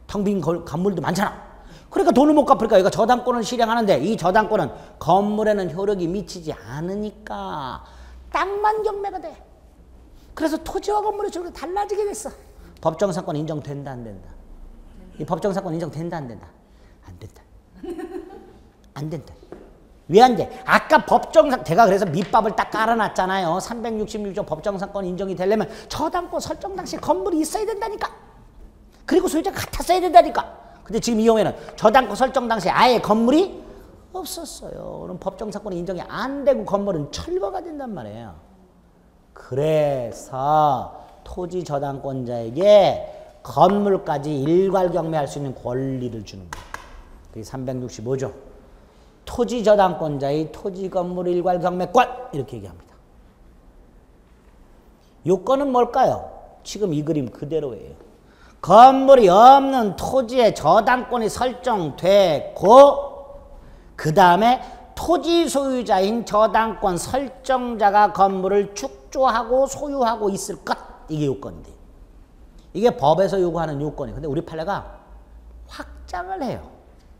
텅 빈 건물도 많잖아. 그러니까 돈을 못 갚으니까 얘가 저당권을 실행하는데 이 저당권은 건물에는 효력이 미치지 않으니까 땅만 경매가 돼. 그래서 토지와 건물의 조건이 달라지게 됐어. 법정상권 인정된다 안 된다? 이 법정상권 인정된다 안 된다? 안 된다. 안 된다. 왜 안 돼? 아까 제가 그래서 밑밥을 딱 깔아놨잖아요. 366조 법정상권 인정이 되려면 저당권 설정 당시 건물이 있어야 된다니까. 그리고 소유자가 같았어야 된다니까. 근데 지금 이 경우에는 저당권 설정 당시에 아예 건물이 없었어요. 그럼 법정상권이 인정이 안 되고 건물은 철거가 된단 말이에요. 그래서 토지 저당권자에게 건물까지 일괄 경매할 수 있는 권리를 주는 거예요. 그게 365조. 토지 저당권자의 토지 건물 일괄 경매권 이렇게 얘기합니다. 요건은 뭘까요? 지금 이 그림 그대로예요. 건물이 없는 토지에 저당권이 설정되고 그 다음에 토지 소유자인 저당권 설정자가 건물을 축조하고 소유하고 있을 것. 이게 요건인데 이게 법에서 요구하는 요건이에요. 근데 우리 판례가 확장을 해요.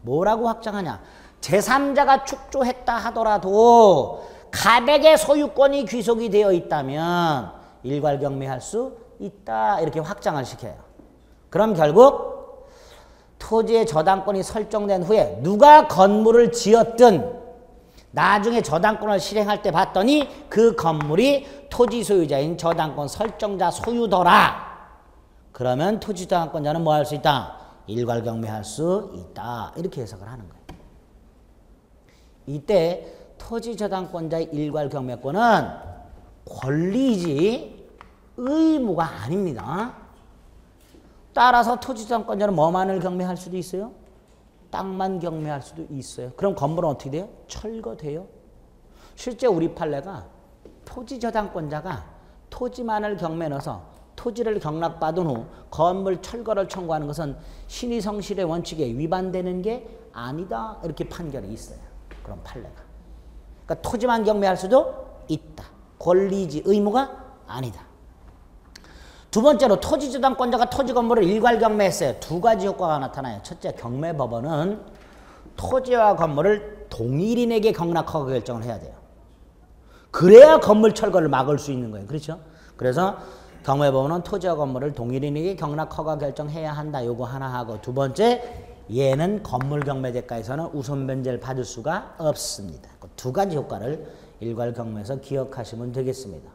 뭐라고 확장하냐. 제3자가 축조했다 하더라도 갑에게 소유권이 귀속이 되어 있다면 일괄 경매할 수 있다. 이렇게 확장을 시켜요. 그럼 결국 토지의 저당권이 설정된 후에 누가 건물을 지었든 나중에 저당권을 실행할 때 봤더니 그 건물이 토지 소유자인 저당권 설정자 소유더라. 그러면 토지 저당권자는 뭐 할 수 있다? 일괄 경매할 수 있다. 이렇게 해석을 하는 거예요. 이때 토지 저당권자의 일괄 경매권은 권리이지 의무가 아닙니다. 따라서 토지저당권자는 뭐만을 경매할 수도 있어요? 땅만 경매할 수도 있어요. 그럼 건물은 어떻게 돼요? 철거돼요. 실제 우리 판례가 토지저당권자가 토지만을 경매에 넣어서 토지를 경락받은 후 건물 철거를 청구하는 것은 신의성실의 원칙에 위반되는 게 아니다. 이렇게 판결이 있어요. 그런 판례가. 그러니까 토지만 경매할 수도 있다. 권리지 의무가 아니다. 두 번째로 토지저당권자가 토지 건물을 일괄 경매했어요. 두 가지 효과가 나타나요. 첫째, 경매법원은 토지와 건물을 동일인에게 경락허가 결정을 해야 돼요. 그래야 건물 철거를 막을 수 있는 거예요. 그렇죠? 그래서 경매법원은 토지와 건물을 동일인에게 경락허가 결정해야 한다. 요거 하나 하고, 두 번째, 얘는 건물 경매대가에서는 우선 변제를 받을 수가 없습니다. 그 두 가지 효과를 일괄 경매에서 기억하시면 되겠습니다.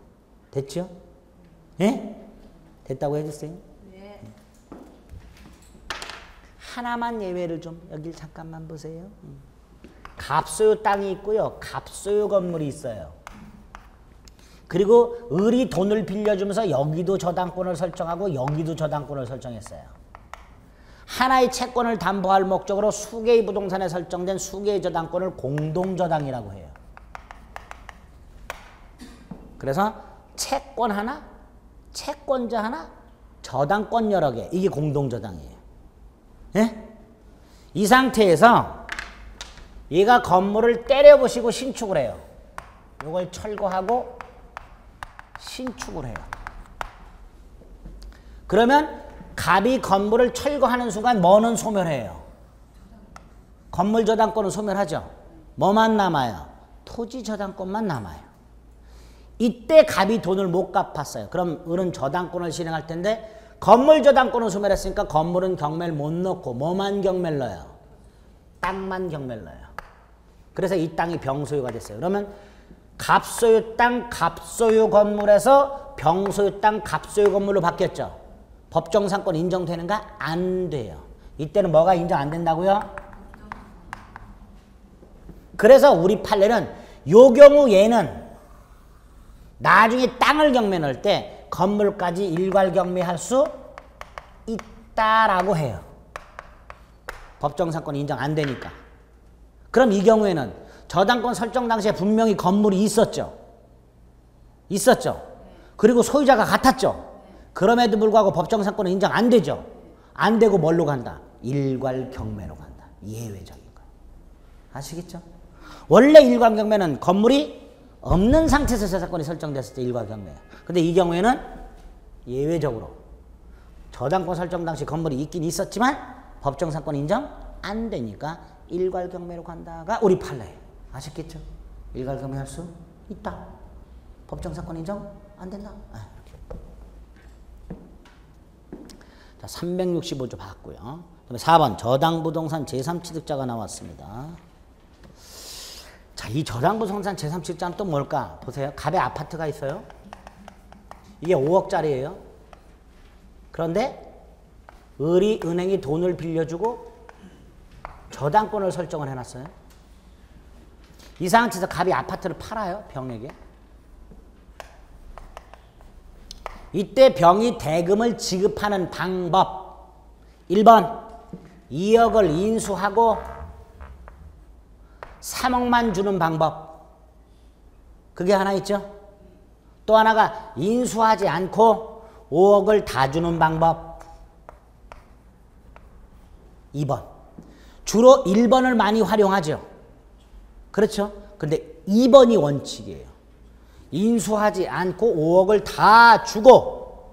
됐죠? 예? 됐다고 해주세요. 네. 하나만 예외를 좀 여기 잠깐만 보세요. 갑소유 땅이 있고요. 갑소유 건물이 있어요. 그리고 을이 돈을 빌려주면서 여기도 저당권을 설정하고 여기도 저당권을 설정했어요. 하나의 채권을 담보할 목적으로 수개의 부동산에 설정된 수개의 저당권을 공동저당이라고 해요. 그래서 채권 하나, 채권자 하나, 저당권 여러 개. 이게 공동저당이에요. 예? 이 상태에서 얘가 건물을 때려부시고 신축을 해요. 이걸 철거하고 신축을 해요. 그러면 갑이 건물을 철거하는 순간 뭐는 소멸해요? 건물 저당권은 소멸하죠. 뭐만 남아요? 토지 저당권만 남아요. 이때 갑이 돈을 못 갚았어요. 그럼 을은 저당권을 실행할 텐데 건물 저당권을 소멸했으니까 건물은 경매를 못 넣고 뭐만 경매를 넣어요? 땅만 경매를 넣어요. 그래서 이 땅이 병소유가 됐어요. 그러면 갑소유 땅, 갑소유 건물에서 병소유 땅, 갑소유 건물로 바뀌었죠. 법정상권 인정되는가? 안 돼요. 이때는 뭐가 인정 안 된다고요? 그래서 우리 판례는 요 경우 얘는 나중에 땅을 경매 넣을 때 건물까지 일괄 경매할 수 있다라고 해요. 법정상권 인정 안 되니까. 그럼 이 경우에는 저당권 설정 당시에 분명히 건물이 있었죠. 있었죠. 그리고 소유자가 같았죠. 그럼에도 불구하고 법정상권은 인정 안 되죠. 안 되고 뭘로 간다? 일괄 경매로 간다. 예외적인 거예요. 아시겠죠? 원래 일괄 경매는 건물이 없는 상태에서 저당권이 설정됐을 때 일괄 경매예요. 근데 이 경우에는 예외적으로 저당권 설정 당시 건물이 있긴 있었지만 법정상권 인정 안 되니까 일괄 경매로 간다가 우리 판례예요. 아셨겠죠? 일괄 경매할 수 있다. 법정상권 인정 안 된다. 자, 365조 봤고요. 그다음에 4번 저당부동산 제3취득자가 나왔습니다. 자, 이 저당부동산 제3취득자는 또 뭘까? 보세요. 갑에 아파트가 있어요. 이게 5억짜리예요. 그런데 을이 은행이 돈을 빌려주고 저당권을 설정을 해놨어요. 이 상태에서 갑이 아파트를 팔아요. 병에게. 이때 병이 대금을 지급하는 방법 1번 2억을 인수하고 3억만 주는 방법. 그게 하나 있죠. 또 하나가 인수하지 않고 5억을 다 주는 방법. 2번. 주로 1번을 많이 활용하죠. 그렇죠. 근데 2번이 원칙이에요. 인수하지 않고 5억을 다 주고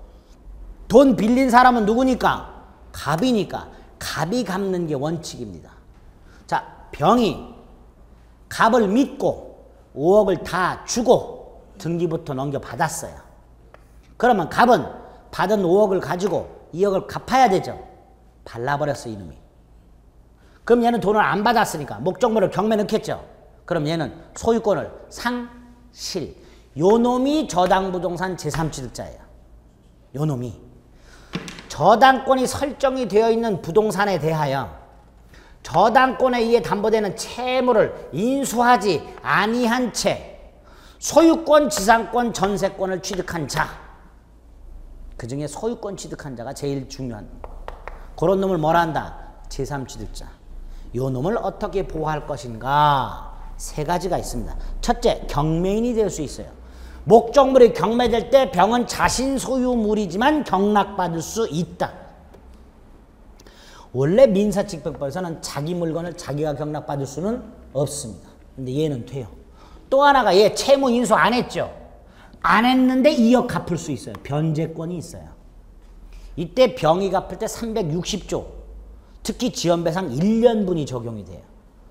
돈 빌린 사람은 누구니까? 갑이니까 갑이 갚는 게 원칙입니다. 자, 병이 갑을 믿고 5억을 다 주고 등기부터 넘겨받았어요. 그러면 갑은 받은 5억을 가지고 2억을 갚아야 되죠. 발라버렸어 이놈이. 그럼 얘는 돈을 안 받았으니까 목적물을 경매 넣겠죠. 그럼 얘는 소유권을 상실. 요 놈이 저당부동산 제3취득자예요. 요 놈이. 저당권이 설정이 되어 있는 부동산에 대하여 저당권에 의해 담보되는 채무를 인수하지 아니한 채 소유권, 지상권, 전세권을 취득한 자. 그 중에 소유권 취득한 자가 제일 중요한 그런 놈을 뭐라 한다? 제3취득자. 요 놈을 어떻게 보호할 것인가? 세 가지가 있습니다. 첫째, 경매인이 될 수 있어요. 목적물이 경매될 때 병은 자신 소유물이지만 경락받을 수 있다. 원래 민사집행법에서는 자기 물건을 자기가 경락받을 수는 없습니다. 근데 얘는 돼요. 또 하나가 얘 채무 인수 안 했죠. 안 했는데 2억 갚을 수 있어요. 변제권이 있어요. 이때 병이 갚을 때 360조, 특히 지연배상 1년분이 적용이 돼요.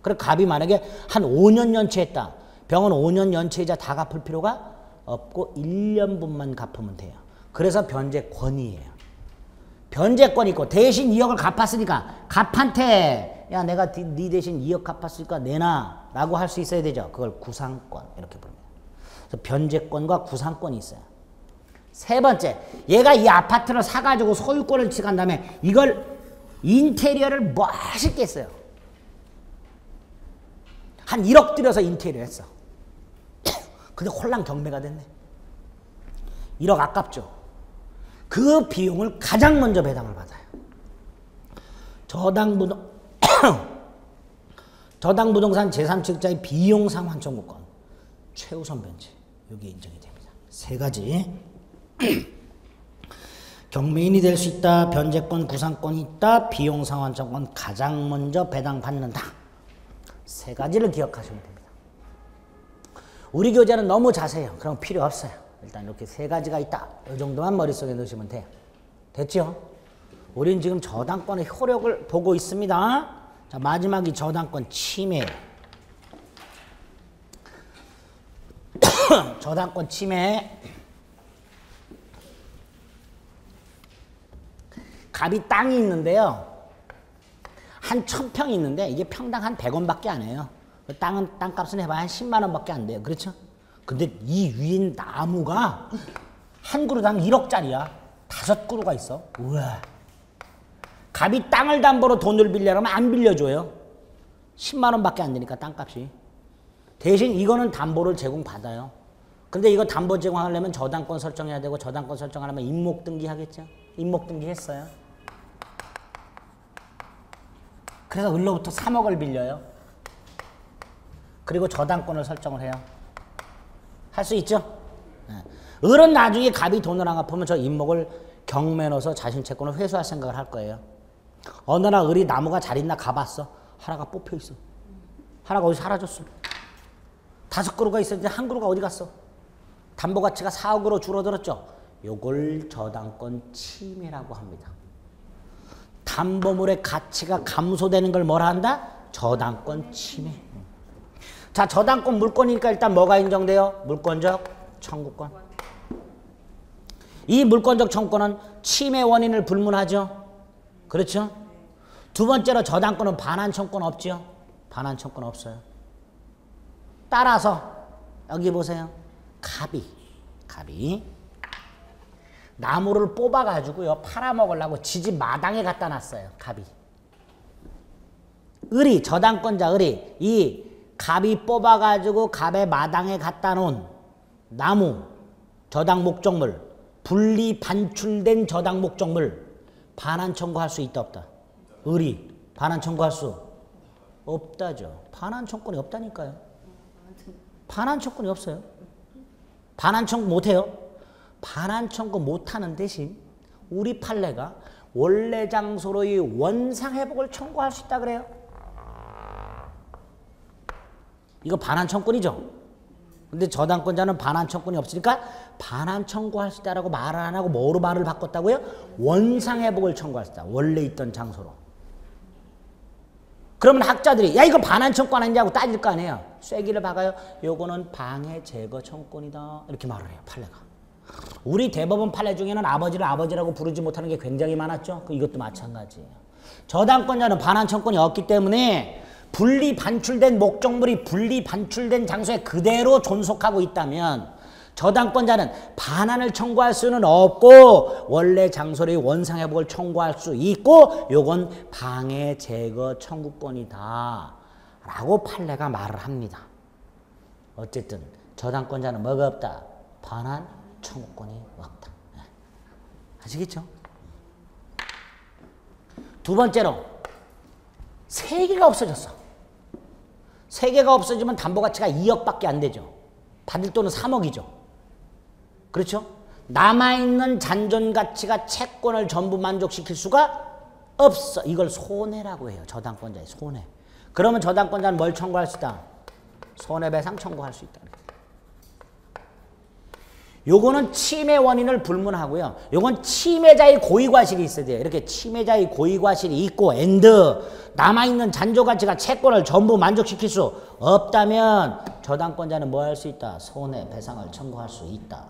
그리고 갑이 만약에 한 5년 연체했다. 병은 5년 연체이자 다 갚을 필요가 없고 1년분만 갚으면 돼요. 그래서 변제권이에요. 변제권이 있고 대신 2억을 갚았으니까 갑한테 야 내가 네 대신 2억 갚았으니까 내놔 라고 할 수 있어야 되죠. 그걸 구상권 이렇게 부릅니다. 그래서 변제권과 구상권이 있어요. 세 번째, 얘가 이 아파트를 사가지고 소유권을 취득한 다음에 이걸 인테리어를 멋있게 했어요. 한 1억 들여서 인테리어 했어. 근데 홀랑 경매가 됐네. 1억 아깝죠. 그 비용을 가장 먼저 배당을 받아요. 저당부동산 제3취득자의 비용상 환청구권, 최우선 변제, 여기 인정이 됩니다. 세 가지. 경매인이 될 수 있다, 변제권, 구상권이 있다, 비용상 환청권 가장 먼저 배당받는다. 세 가지를 기억하시면 됩니다. 우리 교재는 너무 자세해요. 그럼 필요 없어요. 일단 이렇게 세 가지가 있다. 이 정도만 머릿속에 넣으시면 돼요. 됐죠? 우린 지금 저당권의 효력을 보고 있습니다. 자, 마지막이 저당권 침해. 저당권 침해. 갑이 땅이 있는데요. 한 1000평이 있는데 이게 평당 한 100원밖에 안 해요. 땅값은 해봐야 한 10만 원밖에 안 돼요. 그렇죠? 근데 이 위인 나무가 한 그루당 1억짜리야. 5그루가 있어. 우와. 갑이 땅을 담보로 돈을 빌려면 안 빌려줘요. 10만 원밖에 안 되니까 땅값이. 대신 이거는 담보를 제공받아요. 근데 이거 담보 제공하려면 저당권 설정해야 되고 저당권 설정하려면 임목등기 하겠죠. 임목등기 했어요. 그래서 을로부터 3억을 빌려요. 그리고 저당권을 설정을 해요. 할 수 있죠? 을은 나중에 갑이 돈을 안 갚으면 저 임목을 경매 넣어서 자신 채권을 회수할 생각을 할 거예요. 어느 날 을이 나무가 잘 있나 가봤어. 하나가 뽑혀 있어. 하나가 어디 사라졌어. 5그루가 있었는데 한 그루가 어디 갔어. 담보 가치가 4억으로 줄어들었죠. 요걸 저당권 침해라고 합니다. 담보물의 가치가 감소되는 걸 뭐라 한다? 저당권 침해. 자, 저당권 물권이니까 일단 뭐가 인정돼요? 물권적 청구권. 이 물권적 청구권은 침해 원인을 불문하죠. 그렇죠? 두 번째로 저당권은 반환 청구권 없죠. 반환 청구권 없어요. 따라서 여기 보세요. 갑이 나무를 뽑아가지고요 팔아먹으려고 지집 마당에 갖다 놨어요. 갑이. 을이 저당권자 을이 이 갑이 뽑아가지고 갑의 마당에 갖다 놓은 나무 저당 목적물 분리 반출된 저당 목적물 반환 청구할 수 있다 없다? 을이 반환 청구할 수 없다죠. 반환 청구권이 없다니까요. 반환 청구권이 없어요. 반환 청구 못해요. 반환 청구 못하는 대신 우리 판례가 원래 장소로의 원상회복을 청구할 수 있다 그래요. 이거 반환 청구권이죠. 근데 저당권자는 반환 청구권이 없으니까 반환 청구할 수 있다라고 말을 안 하고 뭐로 말을 바꿨다고요? 원상회복을 청구할 수 있다. 원래 있던 장소로. 그러면 학자들이 야 이거 반환 청구권 아니냐고 따질 거 아니에요. 쐐기를 박아요. 요거는 방해 제거 청구권이다. 이렇게 말을 해요. 판례가. 우리 대법원 판례 중에는 아버지를 아버지라고 부르지 못하는 게 굉장히 많았죠. 이것도 마찬가지예요. 저당권자는 반환 청구권이 없기 때문에 분리 반출된 목적물이 분리 반출된 장소에 그대로 존속하고 있다면 저당권자는 반환을 청구할 수는 없고 원래 장소의 원상회복을 청구할 수 있고 요건 방해 제거 청구권이다 라고 판례가 말을 합니다. 어쨌든 저당권자는 뭐가 없다? 반환 청구권이 없다. 아시겠죠? 두 번째로 세계가 없어졌어. 세계가 없어지면 담보가치가 2억밖에 안 되죠. 받을 돈은 3억이죠. 그렇죠? 남아있는 잔존가치가 채권을 전부 만족시킬 수가 없어. 이걸 손해라고 해요. 저당권자의 손해. 그러면 저당권자는 뭘 청구할 수 있다? 손해배상 청구할 수 있다. 요거는 침해 원인을 불문하고요. 요건 침해자의 고의과실이 있어야 돼요. 이렇게 침해자의 고의과실이 있고 남아있는 잔존가치가 채권을 전부 만족시킬 수 없다면 저당권자는 뭐 할 수 있다? 손해배상을 청구할 수 있다.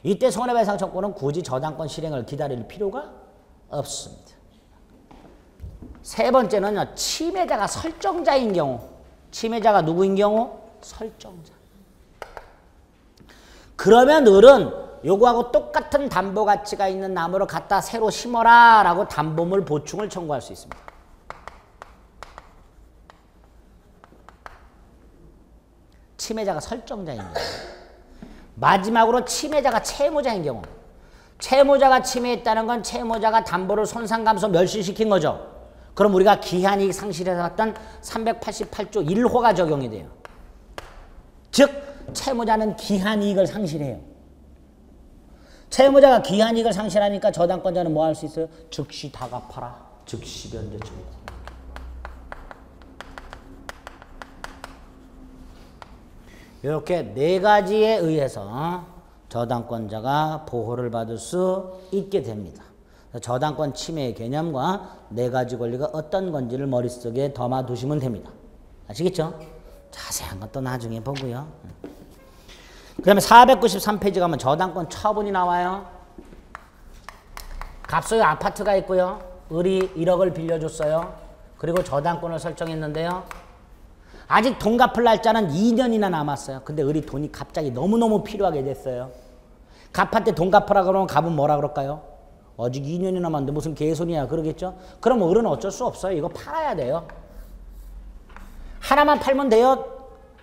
이때 손해배상 청구는 굳이 저당권 실행을 기다릴 필요가 없습니다. 세 번째는요. 침해자가 설정자인 경우. 침해자가 누구인 경우? 설정자. 그러면 을은 요거하고 똑같은 담보가치가 있는 나무를 갖다 새로 심어라 라고 담보물 보충을 청구할 수 있습니다. 침해자가 설정자인 경우. 마지막으로 침해자가 채무자인 경우. 채무자가 침해했다는 건 채무자가 담보를 손상감소 멸실시킨 거죠. 그럼 우리가 기한이익 상실에서 봤던 388조 1호가 적용이 돼요. 즉 채무자는 기한이익을 상실해요. 채무자가 기한이익을 상실하니까 저당권자는 뭐 할 수 있어요? 즉시 다 갚아라. 즉시 변제 청구. 이렇게 네 가지에 의해서 저당권자가 보호를 받을 수 있게 됩니다. 저당권 침해의 개념과 네 가지 권리가 어떤 건지를 머릿속에 담아두시면 됩니다. 아시겠죠? 자세한 것도 나중에 보고요. 그 다음에 493페이지 가면 저당권 처분이 나와요. 갑소유 아파트가 있고요. 을이 1억을 빌려줬어요. 그리고 저당권을 설정했는데요. 아직 돈 갚을 날짜는 2년이나 남았어요. 근데 을이 돈이 갑자기 너무너무 필요하게 됐어요. 갑한테 돈 갚으라 그러면 갑은 뭐라 그럴까요? 아직 2년이 남았는데 무슨 개소리야 그러겠죠? 그럼 을은 어쩔 수 없어요. 이거 팔아야 돼요. 하나만 팔면 돼요?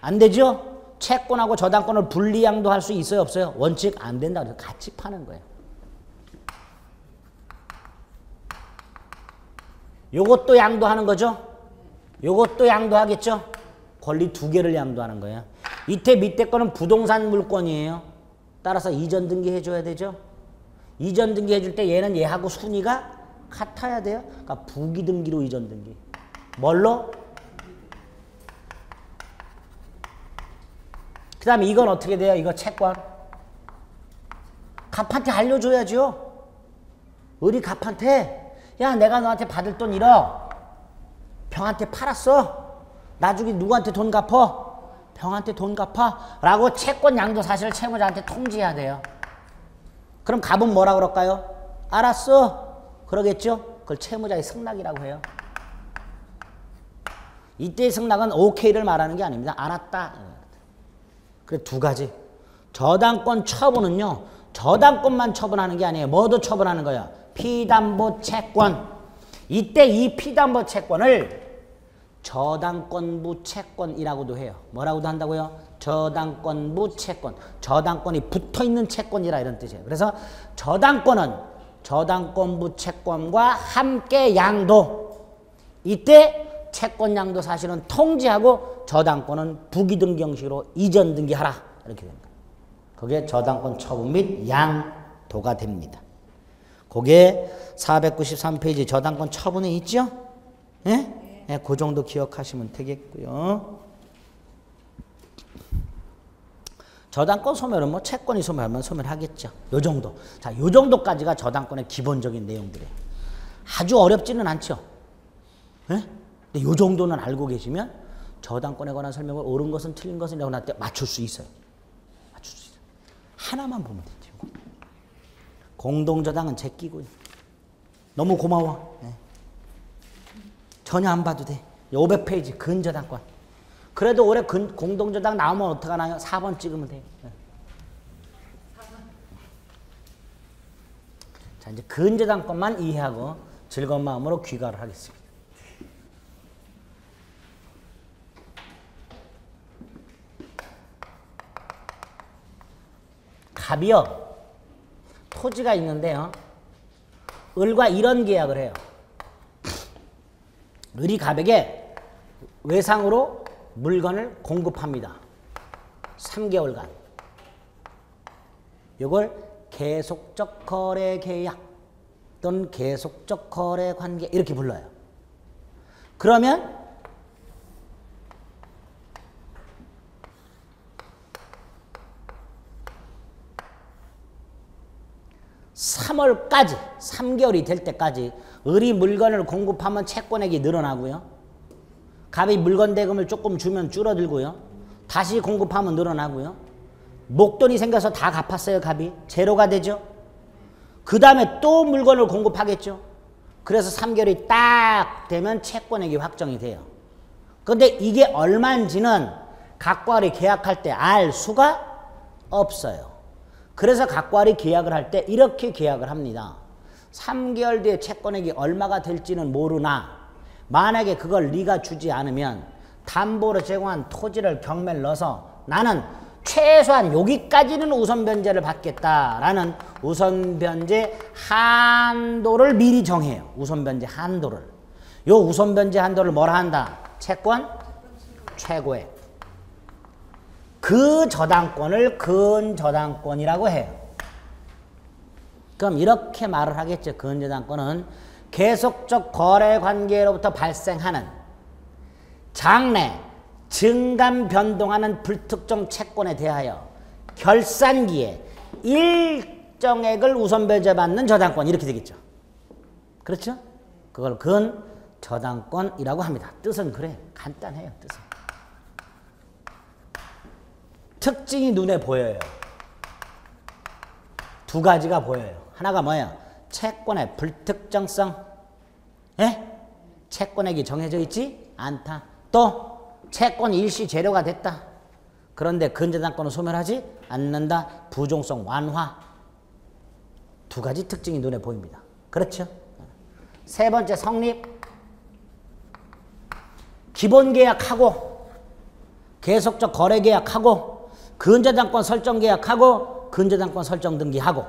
안 되죠? 채권하고 저당권을 분리양도 할 수 있어요? 없어요? 원칙 안 된다. 그래서 같이 파는 거예요. 요것도 양도하는 거죠? 요것도 양도하겠죠? 권리 두 개를 양도하는 거예요. 이때 밑에 거는 부동산 물권이에요. 따라서 이전 등기 해줘야 되죠? 이전 등기 해줄 때 얘는 얘하고 순위가 같아야 돼요. 그러니까 부기 등기로 이전 등기. 뭘로? 그 다음에 이건 어떻게 돼요? 이거 채권. 갑한테 알려줘야죠. 을이 갑한테 야 내가 너한테 받을 돈 1억 병한테 팔았어. 나중에 누구한테 돈 갚어? 병한테 돈 갚아. 라고 채권 양도 사실을 채무자한테 통지해야 돼요. 그럼 갑은 뭐라 그럴까요? 알았어. 그러겠죠? 그걸 채무자의 승낙이라고 해요. 이때의 승낙은 오케이를 말하는 게 아닙니다. 알았다. 그래 두 가지. 저당권 처분은요. 저당권만 처분하는 게 아니에요. 뭐도 처분하는 거야? 피담보 채권. 이때 이 피담보 채권을 저당권부 채권이라고도 해요. 뭐라고도 한다고요? 저당권부 채권. 저당권이 붙어있는 채권이라 이런 뜻이에요. 그래서 저당권은 저당권부 채권과 함께 양도. 이때 채권 양도 사실은 통지하고 저당권은 부기등기 형식으로 이전 등기하라. 이렇게 됩니다. 그게 저당권 처분 및 양도가 됩니다. 그게 493페이지 저당권 처분에 있죠? 예? 네, 그 정도 기억하시면 되겠고요. 저당권 소멸은 뭐 채권이 소멸하면 소멸하겠죠. 요 정도. 자, 요 정도까지가 저당권의 기본적인 내용들이에요. 아주 어렵지는 않죠. 네? 근데 요 정도는 알고 계시면 저당권에 관한 설명을 옳은 것은 틀린 것은 이라고 할 때 맞출 수 있어요. 맞출 수 있어요. 하나만 보면 되죠. 공동저당은 제끼고요. 너무 고마워. 네. 전혀 안 봐도 돼. 500페이지 근저당권. 그래도 올해 공동저당 나오면 어떡하나요? 4번 찍으면 돼요. 네. 자, 이제 근저당권만 이해하고 즐거운 마음으로 귀가를 하겠습니다. 갑이요. 토지가 있는데요. 을과 이런 계약을 해요. 을이 갑에게 외상으로 물건을 공급합니다. 3개월간. 이걸 계속적 거래 계약 또는 계속적 거래 관계 이렇게 불러요. 그러면 3월까지 3개월이 될 때까지 을이 물건을 공급하면 채권액이 늘어나고요. 갑이 물건 대금을 조금 주면 줄어들고요. 다시 공급하면 늘어나고요. 목돈이 생겨서 다 갚았어요. 갑이. 제로가 되죠. 그 다음에 또 물건을 공급하겠죠. 그래서 3개월이 딱 되면 채권액이 확정이 돼요. 그런데 이게 얼마인지는 각과 을이 계약할 때 알 수가 없어요. 그래서 각과 을이 계약을 할 때 이렇게 계약을 합니다. 3개월 뒤에 채권액이 얼마가 될지는 모르나 만약에 그걸 네가 주지 않으면 담보로 제공한 토지를 경매를 넣어서 나는 최소한 여기까지는 우선변제를 받겠다라는 우선변제 한도를 미리 정해요. 우선변제 한도를. 요 우선변제 한도를 뭐라 한다? 채권 최고액. 그 저당권을 근저당권이라고 해요. 그럼 이렇게 말을 하겠죠. 근저당권은 계속적 거래 관계로부터 발생하는 장래 증감 변동하는 불특정 채권에 대하여 결산기에 일정액을 우선변제받는 저당권 이렇게 되겠죠. 그렇죠? 그걸 근저당권이라고 합니다. 뜻은 그래. 간단해요. 뜻은. 특징이 눈에 보여요. 두 가지가 보여요. 하나가 뭐예요? 채권의 불특정성. 예? 채권액이 정해져 있지 않다. 또 채권 일시 재료가 됐다. 그런데 근저당권은 소멸하지 않는다. 부종성 완화. 두 가지 특징이 눈에 보입니다. 그렇죠? 세 번째 성립. 기본계약하고 계속적 거래계약하고 근저당권 설정 계약하고 근저당권 설정 등기하고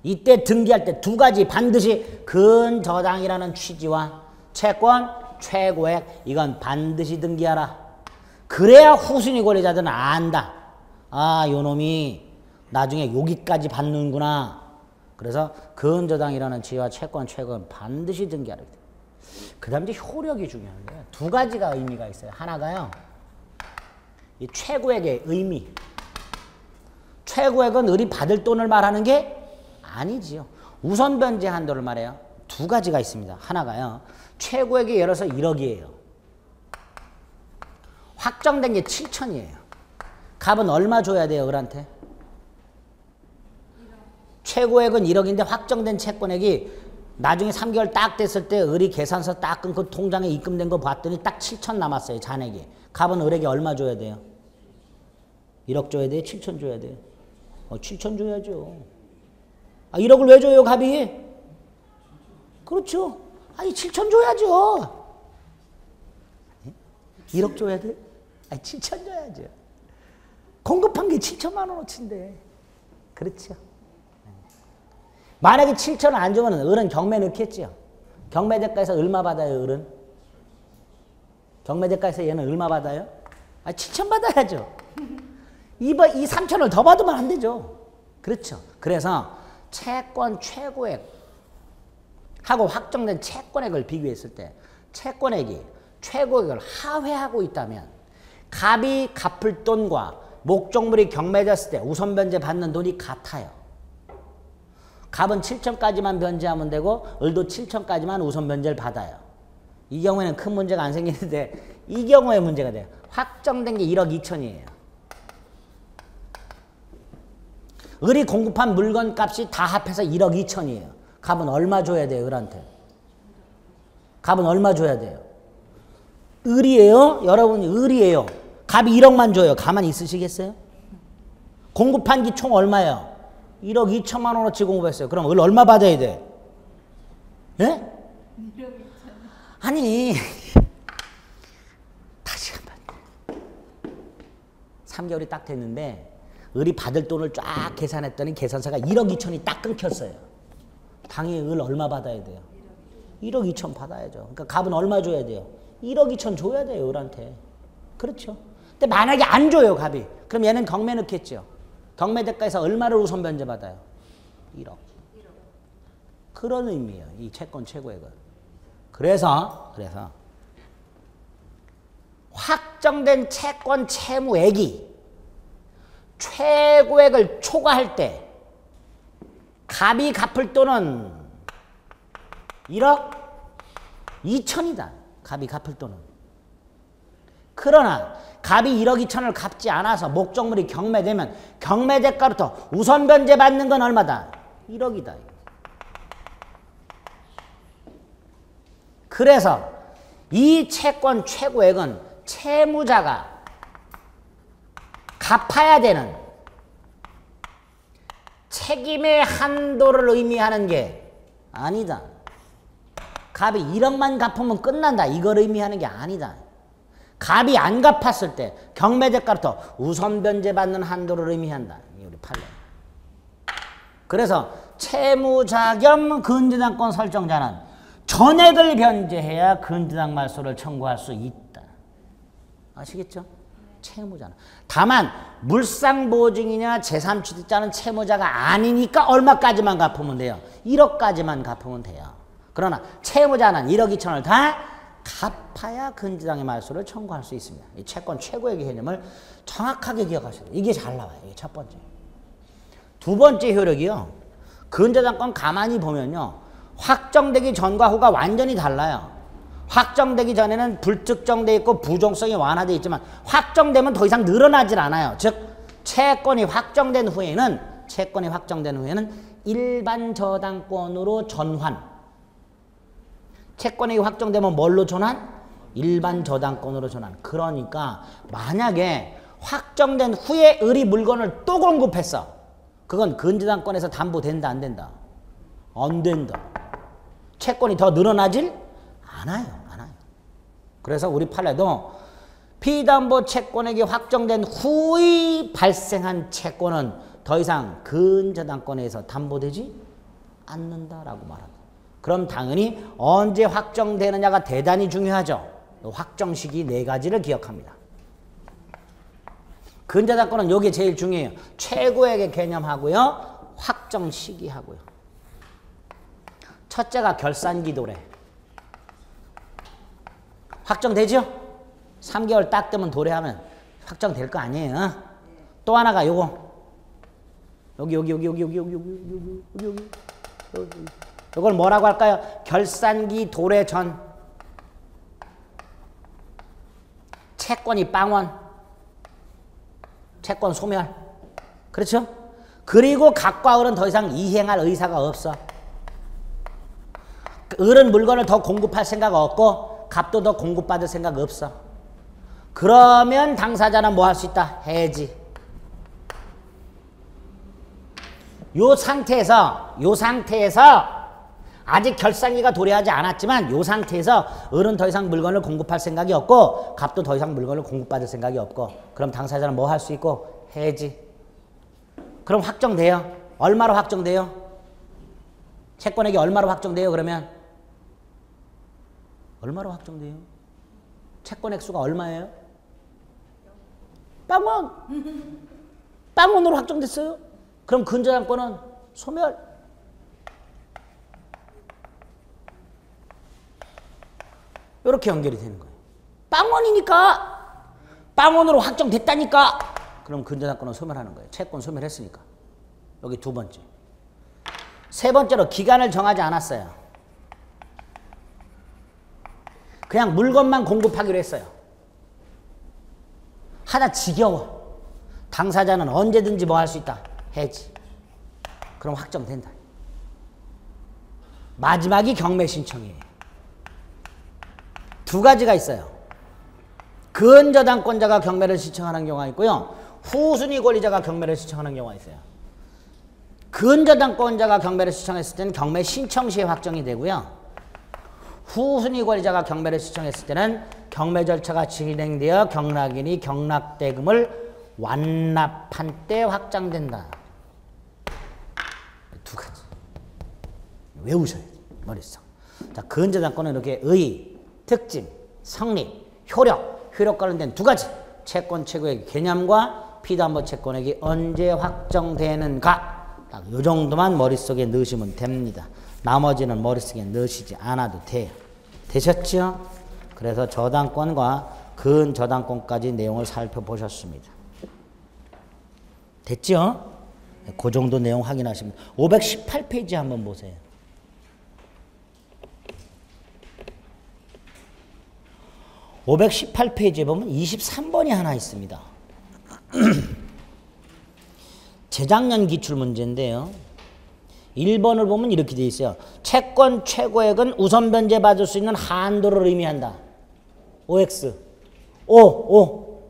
이때 등기할 때 두 가지 반드시 근저당이라는 취지와 채권 최고액 이건 반드시 등기하라. 그래야 후순위 권리자들은 안다. 아, 요놈이 나중에 여기까지 받는구나. 그래서 근저당이라는 지위와 채권 최고액은 반드시 등기하라. 그 다음 이제 효력이 중요한 거예요. 두 가지가 의미가 있어요. 하나가요. 이 최고액의 의미. 최고액은 을이 받을 돈을 말하는 게 아니지요. 우선 변제 한도를 말해요. 두 가지가 있습니다. 하나가요. 최고액이 예를 들어서 1억이에요. 확정된 게 7천이에요. 갑은 얼마 줘야 돼요, 을한테? 최고액은 1억인데 확정된 채권액이 나중에 3개월 딱 됐을 때 을이 계산서 딱 끊고 통장에 입금된 거 봤더니 딱 7천 남았어요, 잔액이. 갑은 을에게 얼마 줘야 돼요? 1억 줘야 돼요? 7천 줘야 돼요? 7천 줘야죠. 아, 1억을 왜 줘요, 갑이? 그렇죠. 아니, 7천 줘야죠. 1억 줘야 돼? 아니, 7천 줘야죠. 공급한 게 7천만 원어치인데. 그렇죠. 만약에 7천을 안 주면 을은 경매 넣겠죠. 경매 대가에서 얼마 받아요, 을은? 경매 대가에서 얘는 얼마 받아요? 아, 7천 받아야죠. 이 3천을 더 받으면 안 되죠. 그렇죠. 그래서 채권 최고액 하고 확정된 채권액을 비교했을 때 채권액이 최고액을 하회하고 있다면 갑이 갚을 돈과 목적물이 경매됐을 때 우선 변제 받는 돈이 같아요. 갑은 7천까지만 변제하면 되고 을도 7천까지만 우선 변제를 받아요. 이 경우에는 큰 문제가 안 생기는데 이 경우에 문제가 돼요. 확정된 게 1억 2천이에요. 을이 공급한 물건 값이 다 합해서 1억 2천이에요. 갑은 얼마 줘야 돼요, 을한테? 갑은 얼마 줘야 돼요? 을이에요? 여러분이 을이에요. 갑이 1억만 줘요. 가만히 있으시겠어요? 공급한 기 총 얼마예요? 1억 2천만 원어치 공급했어요. 그럼 을 얼마 받아야 돼? 예? 아니 다시 한번 3개월이 딱 됐는데 을이 받을 돈을 쫙 계산했더니 계산서가 1억 2천이 딱 끊겼어요. 당연히 을 얼마 받아야 돼요? 1억 2천 받아야죠. 그러니까 갑은 얼마 줘야 돼요? 1억 2천 줘야 돼요, 을한테. 그렇죠. 근데 만약에 안 줘요, 갑이. 그럼 얘는 경매 넣겠죠. 경매 대가에서 얼마를 우선 변제받아요? 1억. 그런 의미예요, 이 채권 최고액은. 그래서 확정된 채권 채무액이 최고액을 초과할 때 갑이 갚을 돈은 1억 2천이다. 갑이 갚을 돈은. 그러나 갑이 1억 2천을 갚지 않아서 목적물이 경매되면 경매대가로부터 우선 변제받는 건 얼마다? 1억이다. 그래서 이 채권 최고액은 채무자가 갚아야 되는 책임의 한도를 의미하는 게 아니다. 갑이 1억만 갚으면 끝난다. 이걸 의미하는 게 아니다. 갑이 안 갚았을 때 경매대가로부터 우선 변제받는 한도를 의미한다. 이게 우리 판례. 그래서 채무자 겸 근저당권 설정자는 전액을 변제해야 근저당 말소를 청구할 수 있다. 아시겠죠? 채무자는. 다만 물상보증이냐 제3취득자는 채무자가 아니니까 얼마까지만 갚으면 돼요? 1억까지만 갚으면 돼요. 그러나 채무자는 1억 2천을 다 갚아야 근저당의 말소를 청구할 수 있습니다. 이 채권 최고액의 개념을 정확하게 기억하셔야 돼요. 이게 잘 나와요. 이게 첫 번째. 두 번째 효력이요. 근저당권 가만히 보면요. 확정되기 전과 후가 완전히 달라요. 확정되기 전에는 불특정돼 있고 부종성이 완화돼 있지만 확정되면 더 이상 늘어나질 않아요. 즉 채권이 확정된 후에는 일반 저당권으로 전환. 채권이 확정되면 뭘로 전환? 일반 저당권으로 전환. 그러니까 만약에 확정된 후에 을이 물건을 또 공급했어. 그건 근저당권에서 담보된다 안 된다? 안 된다. 채권이 더 늘어나질 않아요. 그래서 우리 판례도 피담보 채권액이 확정된 후에 발생한 채권은 더 이상 근저당권에서 담보되지 않는다라고 말합니다. 그럼 당연히 언제 확정되느냐가 대단히 중요하죠. 확정 시기 4가지를 기억합니다. 근저당권은 이게 제일 중요해요. 최고액의 개념하고요. 확정 시기하고요. 첫째가 결산기 도래. 확정되죠? 3개월 딱 되면 도래하면 확정될 거 아니에요. 또 하나가 요거. 여기. 요걸 뭐라고 할까요? 결산기 도래 전. 채권이 빵원. 채권 소멸. 그렇죠? 그리고 갑과 을은 더 이상 이행할 의사가 없어. 을은 물건을 더 공급할 생각 없고 갑도 더 공급받을 생각 없어. 그러면 당사자는 뭐 할 수 있다? 해지. 요 상태에서 아직 결산기가 도래하지 않았지만 요 상태에서 을은 더 이상 물건을 공급할 생각이 없고 갑도 더 이상 물건을 공급받을 생각이 없고 그럼 당사자는 뭐 할 수 있고? 해지. 그럼 확정돼요. 얼마로 확정돼요? 채권액이 얼마로 확정돼요? 그러면 얼마로 확정돼요? 채권 액수가 얼마예요? 빵원! 빵원으로 확정됐어요? 그럼 근저당권은 소멸. 이렇게 연결이 되는 거예요. 빵원이니까 빵원으로 확정됐다니까 그럼 근저당권은 소멸하는 거예요. 채권 소멸했으니까. 여기 두 번째. 세 번째로 기간을 정하지 않았어요. 그냥 물건만 공급하기로 했어요. 하다 지겨워. 당사자는 언제든지 뭐 할 수 있다. 해지. 그럼 확정된다. 마지막이 경매 신청이에요. 두 가지가 있어요. 근저당권자가 경매를 신청하는 경우가 있고요. 후순위 권리자가 경매를 신청하는 경우가 있어요. 근저당권자가 경매를 신청했을 때는 경매 신청 시에 확정이 되고요. 후순위 권리자가 경매를 신청했을 때는 경매 절차가 진행되어 경락인이 경락대금을 완납한 때 확장된다. 두 가지 외우셔야 돼요. 머릿속. 자, 근저당권은 이렇게 의, 특징, 성립, 효력, 효력 관련된 두 가지 채권 최고액 개념과 피담보 채권액이 언제 확정되는가, 딱 이 정도만 머릿속에 넣으시면 됩니다. 나머지는 머릿속에 넣으시지 않아도 돼요. 되셨죠? 그래서 저당권과 근저당권까지 내용을 살펴보셨습니다. 됐죠? 그 정도 내용 확인하시면 518페이지 한번 보세요. 518페이지에 보면 23번이 하나 있습니다. 재작년 기출문제인데요. 1번을 보면 이렇게 되어 있어요. 채권 최고액은 우선 변제받을 수 있는 한도를 의미한다. OX. O.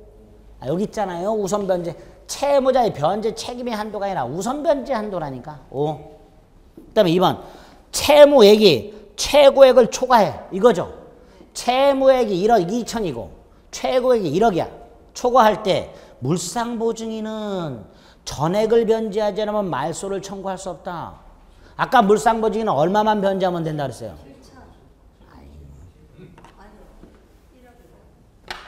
여기 있잖아요. 우선 변제. 채무자의 변제 책임의 한도가 아니라 우선 변제 한도라니까. O. 그 다음에 2번. 채무액이 최고액을 초과해. 이거죠. 채무액이 1억 2천이고 최고액이 1억이야. 초과할 때 물상보증인은 전액을 변제하지 않으면 말소를 청구할 수 없다. 아까 물상보증인은 얼마만 변제하면 된다 그랬어요?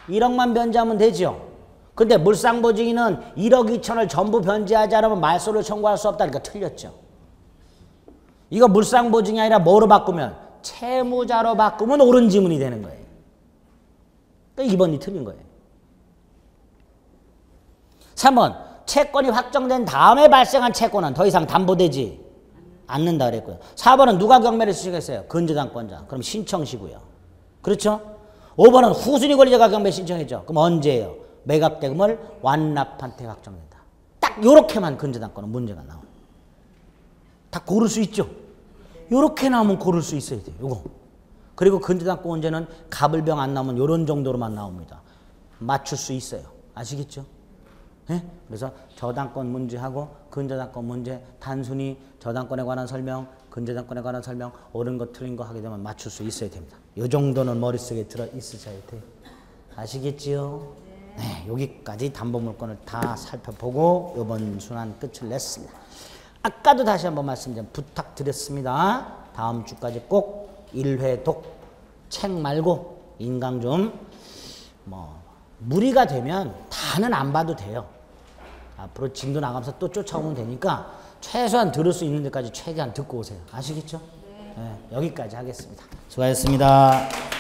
1억만 변제하면 되죠. 근데 물상보증인은 1억 2천을 전부 변제하지 않으면 말소를 청구할 수 없다니까 틀렸죠. 이거 물상보증이 아니라 뭐로 바꾸면? 채무자로 바꾸면 옳은 지문이 되는 거예요. 그러니까 2번이 틀린 거예요. 3번. 채권이 확정된 다음에 발생한 채권은 더 이상 담보되지 않는다 그랬고요. 4번은 누가 경매를 수식했어요? 근저당권자. 그럼 신청시고요. 그렇죠? 5번은 후순위 권리자가 경매 신청했죠. 그럼 언제예요? 매각대금을 완납한 때 확정된다. 딱 요렇게만 근저당권은 문제가 나와요. 다 고를 수 있죠? 요렇게 나오면 고를 수 있어야 돼요. 요거. 그리고 근저당권 문제는 갑을병 안 나오면 요런 정도로만 나옵니다. 맞출 수 있어요. 아시겠죠? 네? 그래서 저당권 문제하고 근저당권 문제 단순히 저당권에 관한 설명, 근저당권에 관한 설명, 옳은 거 틀린 거 하게 되면 맞출 수 있어야 됩니다. 요 정도는 머릿속에 들어 있으셔야 돼요. 아시겠지요? 네, 여기까지 담보물건을 다 살펴보고 이번 순환 끝을 냈습니다. 아까도 다시 한번 말씀 좀 부탁드렸습니다. 다음 주까지 꼭 1회 독 책 말고 인강 좀 무리가 되면 다는 안 봐도 돼요. 앞으로 진도 나가면서 또 쫓아오면 되니까 최소한 들을 수 있는 데까지 최대한 듣고 오세요. 아시겠죠? 네, 여기까지 하겠습니다. 수고하셨습니다.